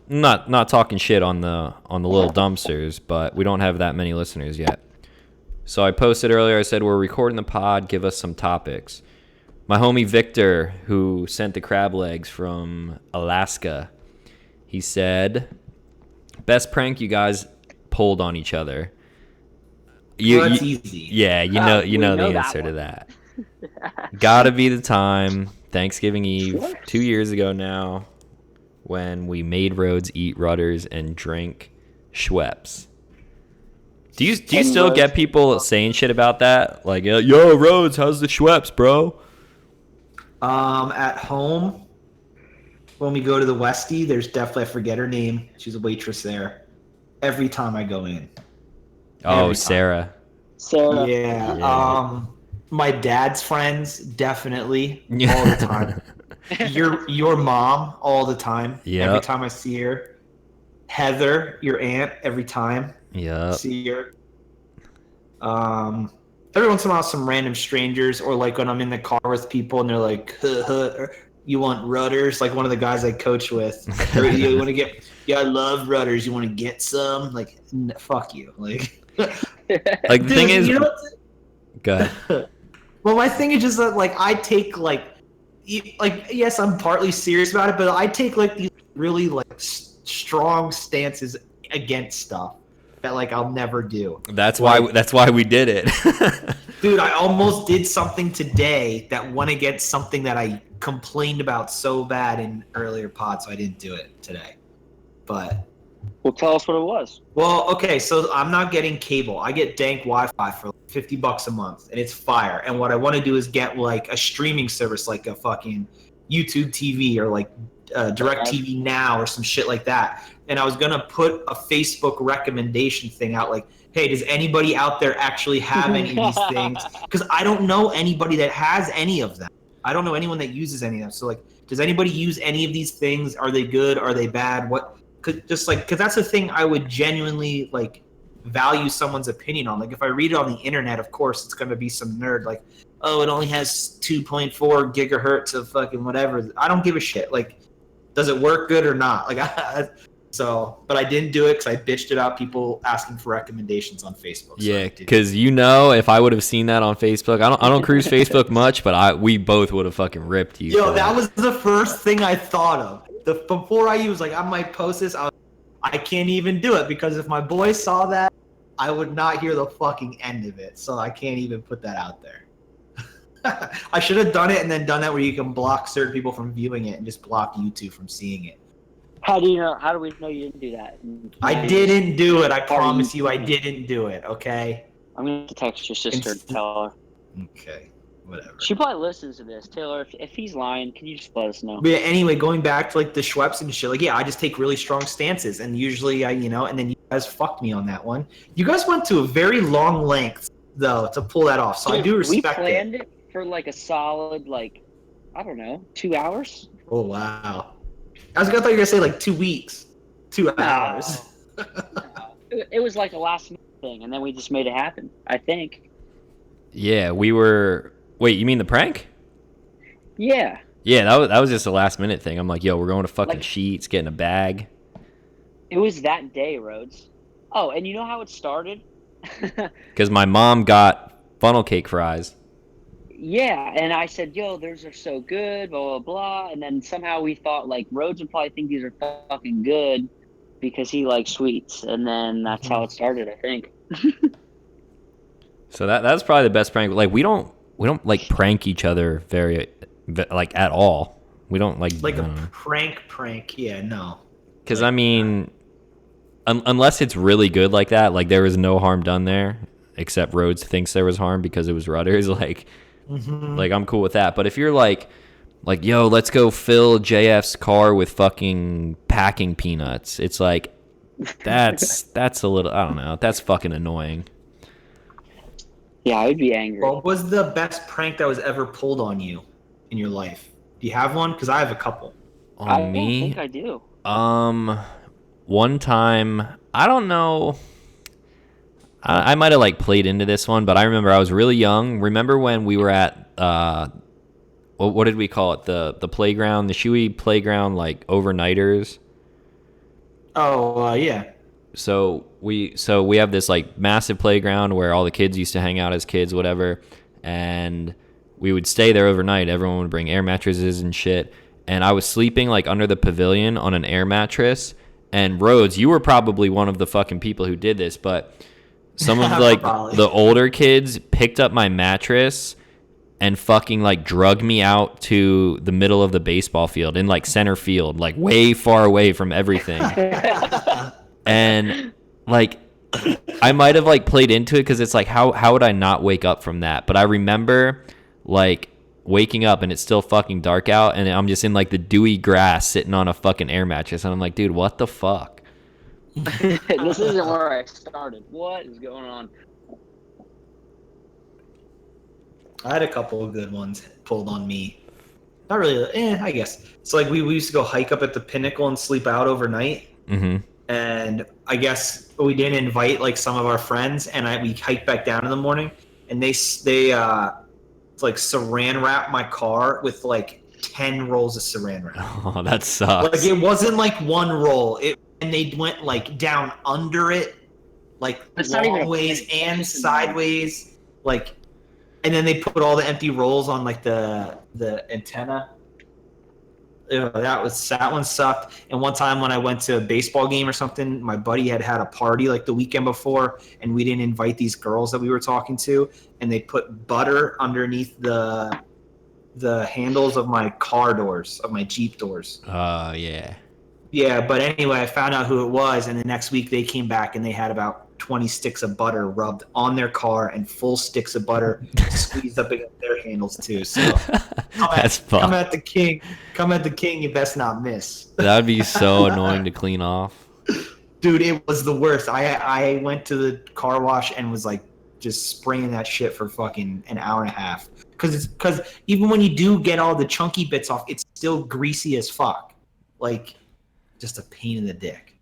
not talking shit on the little dumpsters, but we don't have that many listeners yet. So I posted earlier, I said we're recording the pod, give us some topics. My homie Victor, who sent the crab legs from Alaska, he said, best prank you guys pulled on each other. That's easy. Yeah, you know the answer to that. Gotta be the time, Thanksgiving Eve, 2 years ago now, when we made Rhodes eat Rudders and drink Schweppes. Do you still get people saying shit about that? Like, yo, Rhodes, how's the Schweppes, bro? At home, when we go to the Westie, there's definitely, I forget her name. She's a waitress there. Every time I go in. Oh, Sarah. Yeah. My dad's friends, definitely, all the time. Your mom, all the time. Yeah. Every time I see her. Heather, your aunt, every time. Yeah. See her. Every once in a while, some random strangers, or like when I'm in the car with people and they're like, you want Rudders? Like one of the guys I coach with. Or, you want to get? Yeah, I love Rudders. You want to get some? Like, fuck you. Like, like the thing is, go ahead. Well, my thing is just that, like, I take yes, I'm partly serious about it, but I take like these really like strong stances against stuff that like I'll never do. That's why we did it. Dude, I almost did something today that went against something that I complained about so bad in earlier pods, so I didn't do it today. But well, tell us what it was. Well, okay, so I'm not getting cable. I get dank Wi-Fi for like $50 a month, and it's fire. And what I want to do is get like a streaming service, like a fucking YouTube TV or like Direct TV Now or some shit like that. And I was gonna put a Facebook recommendation thing out, like, hey, does anybody out there actually have any of these things? Because I don't know anybody that has any of them. I don't know anyone that uses any of them. So like, does anybody use any of these things? Are they good? Are they bad? What? Because that's the thing I would genuinely like value someone's opinion on. Like if I read it on the internet, of course it's going to be some nerd like, oh, it only has 2.4 gigahertz of fucking whatever. I don't give a shit. Like, does it work good or not? Like, but I didn't do it because I bitched about people asking for recommendations on Facebook. So yeah, because if I would have seen that on Facebook, I don't cruise Facebook much, but we both would have fucking ripped you. Yo, that was the first thing I thought of. Before I was like, I might post this. I can't even do it because if my boy saw that, I would not hear the fucking end of it. So I can't even put that out there. I should have done it and then done that where you can block certain people from viewing it and just block YouTube from seeing it. How do you know? How do we know you didn't do that? I didn't do it. I promise you, I didn't do it. Okay. I'm gonna text your sister and tell her. Okay. Whatever. She probably listens to this. Taylor, if he's lying, can you just let us know? But yeah, anyway, going back to like the Schweppes and shit, like I just take really strong stances, and usually and then you guys fucked me on that one. You guys went to a very long length though to pull that off, so Dude, I do respect it. We planned it for like a solid 2 hours. Oh wow! I thought you were gonna say like 2 weeks, 2 hours. It was like a last minute thing, and then we just made it happen. I think. Yeah, we were. Wait, you mean the prank? Yeah. Yeah, that was just a last minute thing. I'm like, yo, we're going to fucking Sheets, getting a bag. It was that day, Rhodes. Oh, and you know how it started? Because my mom got funnel cake fries. Yeah, and I said, yo, those are so good, blah, blah, blah. And then somehow we thought, Rhodes would probably think these are fucking good because he likes sweets. And then that's how it started, I think. So that's probably the best prank. Like, we don't prank each other very, at all. We don't Like I a don't know. prank. Yeah, no. Because Like, I mean, unless it's really good like that, like there was no harm done there, except Rhodes thinks there was harm because it was rudders. Like I'm cool with that. But if you're like yo, let's go fill JF's car with fucking packing peanuts, it's like that's a little, I don't know. That's fucking annoying. Yeah, I would be angry. what was the best prank that was ever pulled on you in your life? Do you have one? Because I have a couple. I On don't think me, I do. one time, I don't know. I might have like played into this one, but I remember I was really young. Remember when we were at what did we call it? The playground, the Shuey playground, like overnighters. Oh, yeah. So we have this like massive playground where all the kids used to hang out as kids, whatever, and we would stay there overnight. Everyone would bring air mattresses and shit, and I was sleeping like under the pavilion on an air mattress. And Rhodes, you were probably one of the fucking people who did this, but some of like Probably. the older kids picked up my mattress and fucking like drug me out to the middle of the baseball field in like center field, like way far away from everything. And like I might have like played into it because it's like how would I not wake up from that? But I remember like waking up and it's still fucking dark out and I'm just in like the dewy grass sitting on a fucking air mattress and I'm like, dude, what the fuck? This isn't where I started. What is going on? I had a couple of good ones pulled on me. Not really, I guess. So like we used to go hike up at the Pinnacle and sleep out overnight. Mm-hmm. And I guess we didn't invite like some of our friends, and we hiked back down in the morning, and they like saran wrapped my car with like 10 rolls of saran wrap. Oh, that sucks. Like it wasn't like one roll. And they went like down under it, like It's not even long a ways prank. and It's sideways, like, and then they put all the empty rolls on like the antenna. Ew, that one sucked. And one time when I went to a baseball game or something, my buddy had a party like the weekend before, and we didn't invite these girls that we were talking to, and they put butter underneath the handles of my car doors, of my Jeep doors. Yeah. Yeah, but anyway, I found out who it was, and the next week they came back and they had about 20 sticks of butter rubbed on their car and full sticks of butter squeezed up against their handles too. So That's fun. come at the king, you best not miss. That would be so annoying to clean off. Dude, it was the worst. I went to the car wash and was like just spraying that shit for fucking an hour and a half. Because even when you do get all the chunky bits off, it's still greasy as fuck. Like, just a pain in the dick.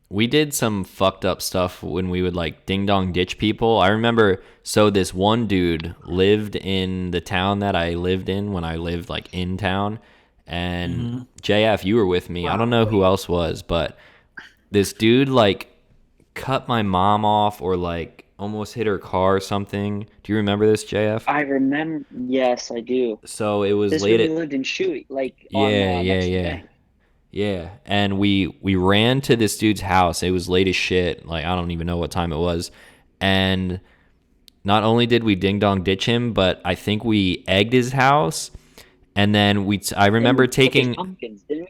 We did some fucked up stuff when we would like ding dong ditch people. I remember, so this one dude lived in the town that I lived in when I lived like in town. And JF, you were with me. Wow. I don't know who else was, but this dude like cut my mom off or like almost hit her car or something. Do you remember this, JF? I remember. Yes, I do. So it was this late. We lived in Shuey, like yeah. Yeah, and we ran to this dude's house. It was late as shit. Like, I don't even know what time it was. And not only did we ding dong ditch him, but I think we egged his house. And then I remember taking pumpkins, didn't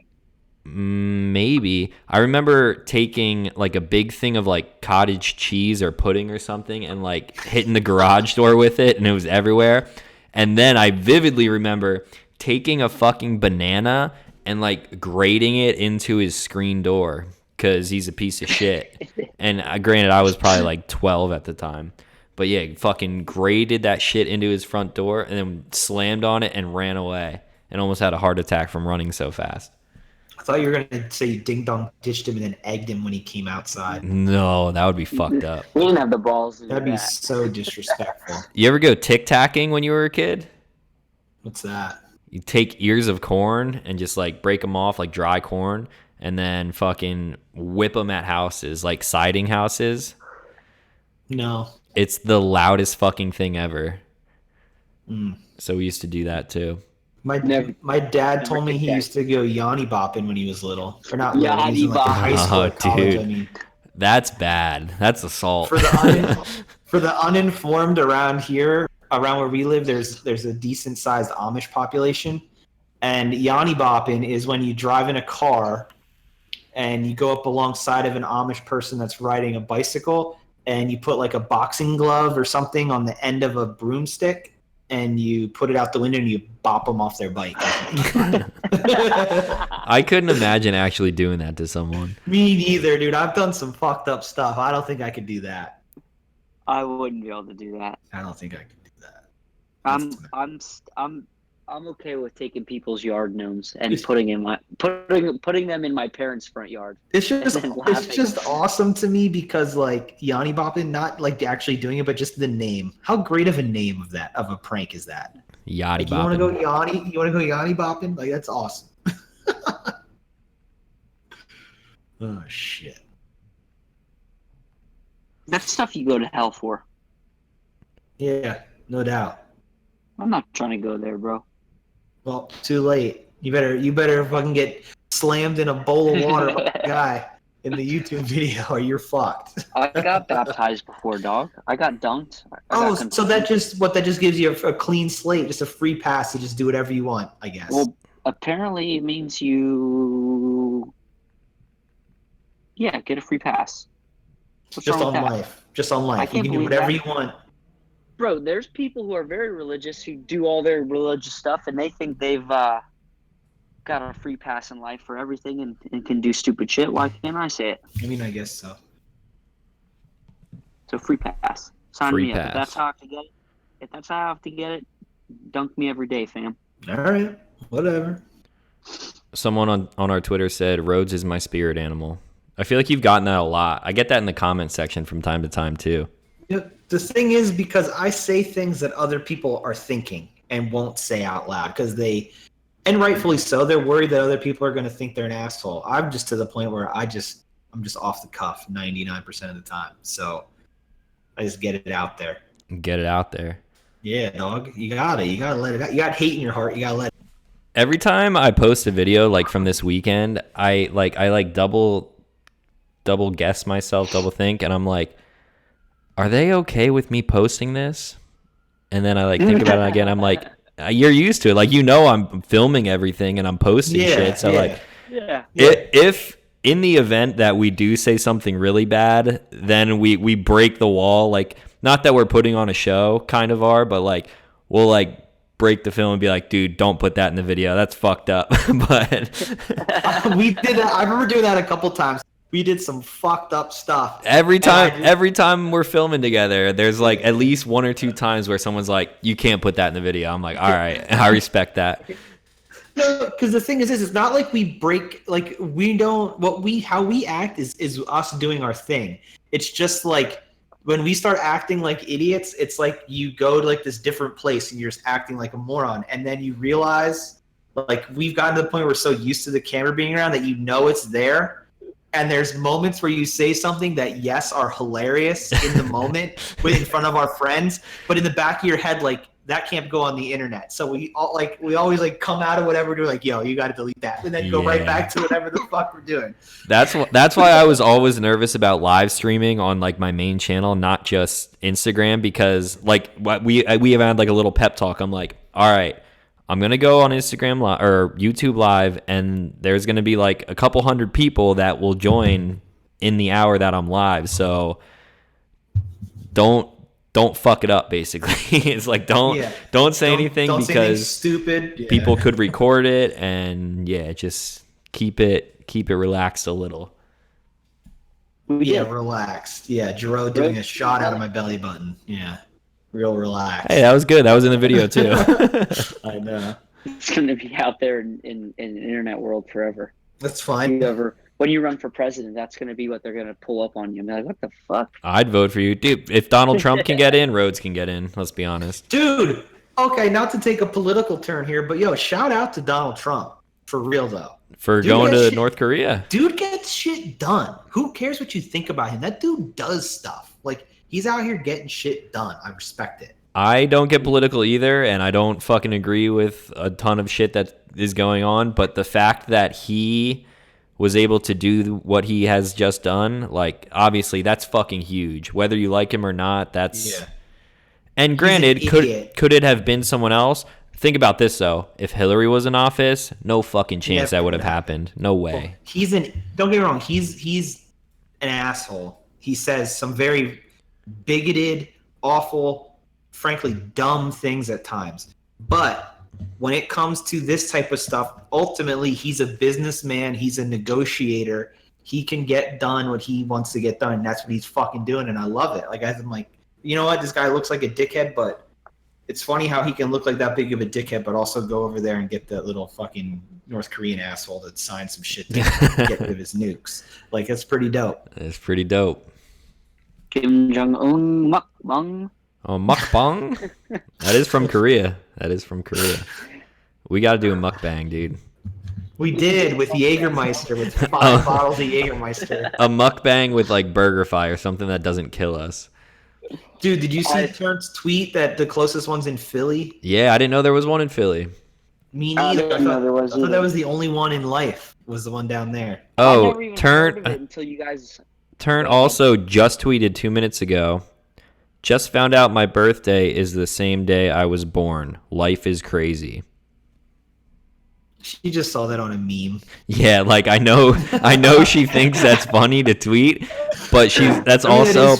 we? Maybe. I remember taking like a big thing of like cottage cheese or pudding or something and like hitting the garage door with it, and it was everywhere. And then I vividly remember taking a fucking banana and like grating it into his screen door because he's a piece of shit. And granted, I was probably like 12 at the time. But yeah, fucking grated that shit into his front door and then slammed on it and ran away and almost had a heart attack from running so fast. I thought you were going to say you ding-dong ditched him and then egged him when he came outside. No, that would be fucked up. We didn't have the balls to do That'd be that. so disrespectful. You ever go tic-tacking when you were a kid? What's that? You take ears of corn and just like break them off like dry corn and then fucking whip them at houses, like siding houses. No. It's the loudest fucking thing ever. Mm. So we used to do that too. My dad told me he used to go Yanni bopping when he was little. Or not little, he was in like in high school or college, dude. I mean. That's bad. That's assault. For the uninformed around here, around where we live, there's a decent sized Amish population, And Yanni bopping is when you drive in a car and you go up alongside of an Amish person that's riding a bicycle, and you put like a boxing glove or something on the end of a broomstick, and you put it out the window and you bop them off their bike. I couldn't imagine actually doing that to someone. Me neither, dude. I've done some fucked up stuff. I don't think I could do that. I wouldn't be able to do that. I don't think I could do that. I'm okay with taking people's yard gnomes and putting them in my parents' front yard. It's just awesome to me because like Yanni bopping, not like actually doing it, but just the name. How great of a name of a prank is that? Yanni bopping. You want to go Yanni bopping? Like that's awesome. Oh shit. That's stuff you go to hell for. Yeah, no doubt. I'm not trying to go there, bro. Well, too late. You better fucking get slammed in a bowl of water by a guy in the YouTube video, or you're fucked. I got baptized before, dog. I got dunked. So that just gives you a clean slate, just a free pass to just do whatever you want, I guess. Well, apparently it means you, get a free pass. Just on life. You can do whatever you want. Bro, there's people who are very religious who do all their religious stuff, and they think they've got a free pass in life for everything and can do stupid shit. Why can't I say it? I mean, I guess so. So free pass. Sign Free me pass. up. If that's how I have to get it, dunk me every day, fam. All right, whatever. Someone on our Twitter said, Rhodes is my spirit animal. I feel like you've gotten that a lot. I get that in the comment section from time to time, too. The thing is, because I say things that other people are thinking and won't say out loud because and rightfully so, they're worried that other people are going to think they're an asshole. I'm just to the point where I'm just off the cuff 99% of the time. So I just get it out there. Get it out there. Yeah, dog. You gotta let it out. You got hate in your heart. You gotta let it. Every time I post a video like from this weekend, I double guess myself, double think, and I'm like, are they okay with me posting this? And then I think about it again. I'm like, you're used to it. Like, I'm filming everything and I'm posting shit. So if in the event that we do say something really bad, then we break the wall. Like, not that we're putting on a show, kind of are, but like we'll like break the film and be like, dude, don't put that in the video. That's fucked up. But we did that. I remember doing that a couple times. We did some fucked up stuff. Every time we're filming together, there's like at least one or two times where someone's like, you can't put that in the video. I'm like, all right, I respect that. No, because the thing is it's not like we break, like we don't, how we act is us doing our thing. It's just like when we start acting like idiots, it's like you go to like this different place and you're just acting like a moron. And then you realize like we've gotten to the point where we're so used to the camera being around that it's there. And there's moments where you say something that, yes, are hilarious in the moment in front of our friends, but in the back of your head, like, that can't go on the internet. So we always like come out of whatever we're doing, like, yo, you got to delete that, and then go right back to whatever the fuck we're doing. That's why I was always nervous about live streaming on like my main channel, not just Instagram, because like we have had like a little pep talk. I'm like, all right, I'm going to go on Instagram or YouTube Live, and there's going to be like a couple hundred people that will join in the hour that I'm live. So don't fuck it up, basically. It's like don't say anything because say anything stupid. People could record it, and just keep it relaxed a little. Yeah, relaxed. Yeah, Jerome doing a shot out of my belly button. Yeah. Real relaxed. Hey, that was good. That was in the video too. I know. It's going to be out there in the internet world forever. That's fine. When you run for president, that's going to be what they're going to pull up on you. And be like, what the fuck? I'd vote for you. Dude, if Donald Trump can get in, Rhodes can get in. Let's be honest. Dude, okay, not to take a political turn here, but shout out to Donald Trump. For real, though. For going to North Korea. Dude gets shit done. Who cares what you think about him? That dude does stuff. Like, he's out here getting shit done. I respect it. I don't get political either, and I don't fucking agree with a ton of shit that is going on, but the fact that he was able to do what he has just done, like, obviously that's fucking huge. Whether you like him or not, that's... Yeah. And granted, could it have been someone else? Think about this though. If Hillary was in office, no fucking chance that would have happened. No way. Well, don't get me wrong, he's an asshole. He says some very bigoted, awful, frankly dumb things at times. But when it comes to this type of stuff, ultimately he's a businessman, he's a negotiator. He can get done what he wants to get done, and that's what he's fucking doing, and I love it. Like I'm like, you know what, this guy looks like a dickhead, but it's funny how he can look like that big of a dickhead, but also go over there and get that little fucking North Korean asshole to sign some shit to get rid of his nukes. Like, that's pretty dope. It's pretty dope. Kim Jong-un mukbang. Oh, mukbang? That is from Korea. We got to do a mukbang, dude. We did with Jägermeister, with 5 bottles of Jägermeister. A mukbang with, like, BurgerFi or something that doesn't kill us. Dude, did you see Turnt's tweet that the closest one's in Philly? Yeah, I didn't know there was one in Philly. Me neither. I thought that was the only one in life, was the one down there. Oh, I never even heard of it until you guys... Turn also just tweeted 2 minutes ago. Just found out my birthday is the same day I was born. Life is crazy. She just saw that on a meme. Yeah, like I know she thinks that's funny to tweet, but that's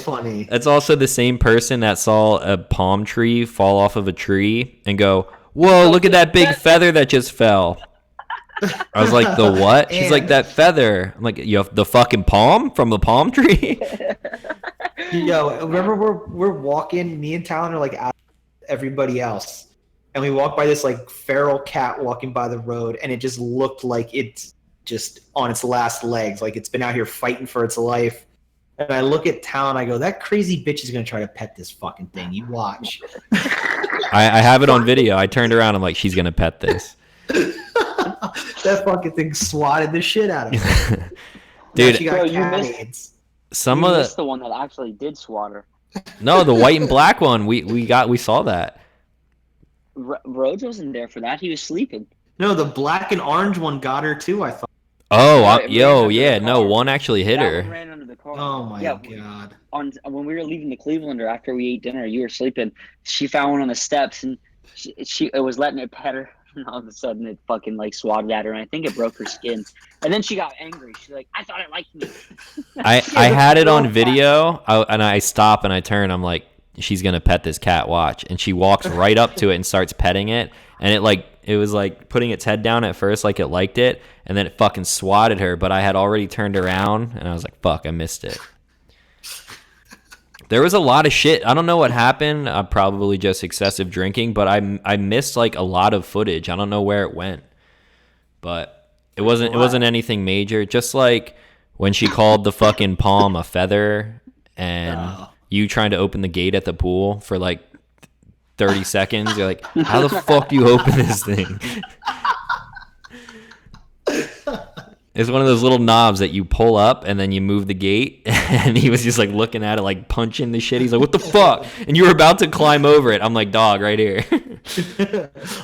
funny. That's also the same person that saw a palm tree fall off of a tree and go, "Whoa, look at that big feather that just fell." I was like, "The what?" She's like, "That feather." I'm like, "You have the fucking palm from the palm tree?" Yo, remember we're walking, me and Talon are like out everybody else. And we walked by this like feral cat walking by the road, and it just looked like it's just on its last legs, like it's been out here fighting for its life. And I look at Talon, I go, that crazy bitch is gonna try to pet this fucking thing. You watch. I have it on video. I turned around, I'm like, she's gonna pet this. That fucking thing swatted the shit out of her. Dude, she got you AIDS. missed the one that actually did swat her. No, the white and black one. We saw that. Rhodes wasn't there for that. He was sleeping. No, the black and orange one got her too, I thought. Oh, no, one actually hit That one her. ran under the car. Oh my god. When we were leaving the Clevelander after we ate dinner, you were sleeping. She found one on the steps, and it was letting it pet her. And all of a sudden, it fucking like swatted at her, and I think it broke her skin. And then she got angry. She's like, "I thought it liked me." I had it on video, and I stop and I turn. I'm like, she's gonna pet this cat. Watch, and she walks right up to it and starts petting it. And it was like putting its head down at first, like it liked it, and then it fucking swatted her. But I had already turned around, and I was like, "Fuck, I missed it." There was a lot of shit. I don't know what happened. Probably just excessive drinking, but I missed like a lot of footage. I don't know where it went, but it wasn't anything major. Just like when she called the fucking palm a feather, and you trying to open the gate at the pool for like 30 seconds. You're like, how the fuck do you open this thing? It's one of those little knobs that you pull up and then you move the gate. And he was just like looking at it, like punching the shit. He's like, what the fuck? And you were about to climb over it. I'm like, dog, right here.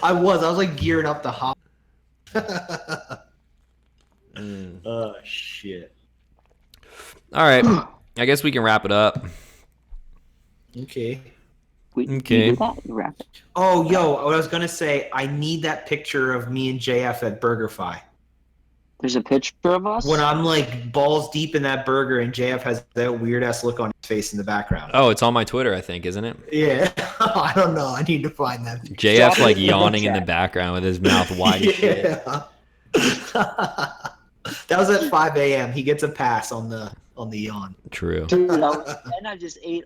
I was like gearing up to hop. Oh, shit. All right. I guess we can wrap it up. Okay. Okay. Oh, yo, what I was going to say, I need that picture of me and JF at BurgerFi. There's a picture of us? When I'm like balls deep in that burger and JF has that weird ass look on his face in the background. Oh, it's on my Twitter, I think, isn't it? Yeah. I don't know. I need to find that picture. JF like yawning in the background with his mouth wide as shit. That was at 5 a.m. He gets a pass on the yawn. True. Dude, and I just ate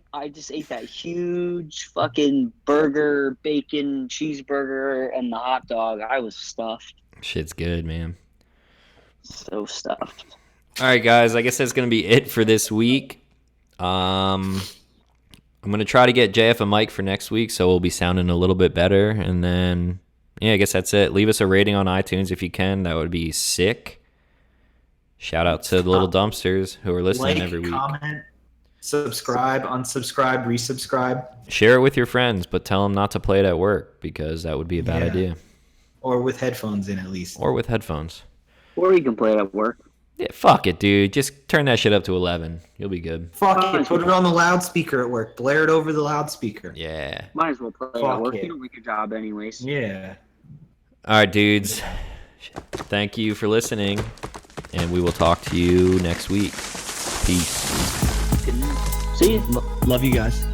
that huge fucking burger, bacon, cheeseburger, and the hot dog. I was stuffed. Shit's good, man. So stuffed. All right, guys. I guess that's gonna be it for this week. I'm gonna try to get JF a mic for next week, so we'll be sounding a little bit better. And then, yeah, I guess that's it. Leave us a rating on iTunes if you can. That would be sick. Shout out to the little dumpsters who are listening every week. Comment, subscribe, unsubscribe, resubscribe. Share it with your friends, but tell them not to play it at work because that would be a bad idea. Or with headphones in, at least. Or with headphones. Or you can play it at work. Yeah, fuck it, dude. Just turn that shit up to 11. You'll be good. Fuck it. Put it on the loudspeaker at work. Blare it over the loudspeaker. Yeah. Might as well play it Fuck at work. it. You don't like your job anyways. Yeah. All right, dudes. Thank you for listening, and we will talk to you next week. Peace. See you. Love you guys.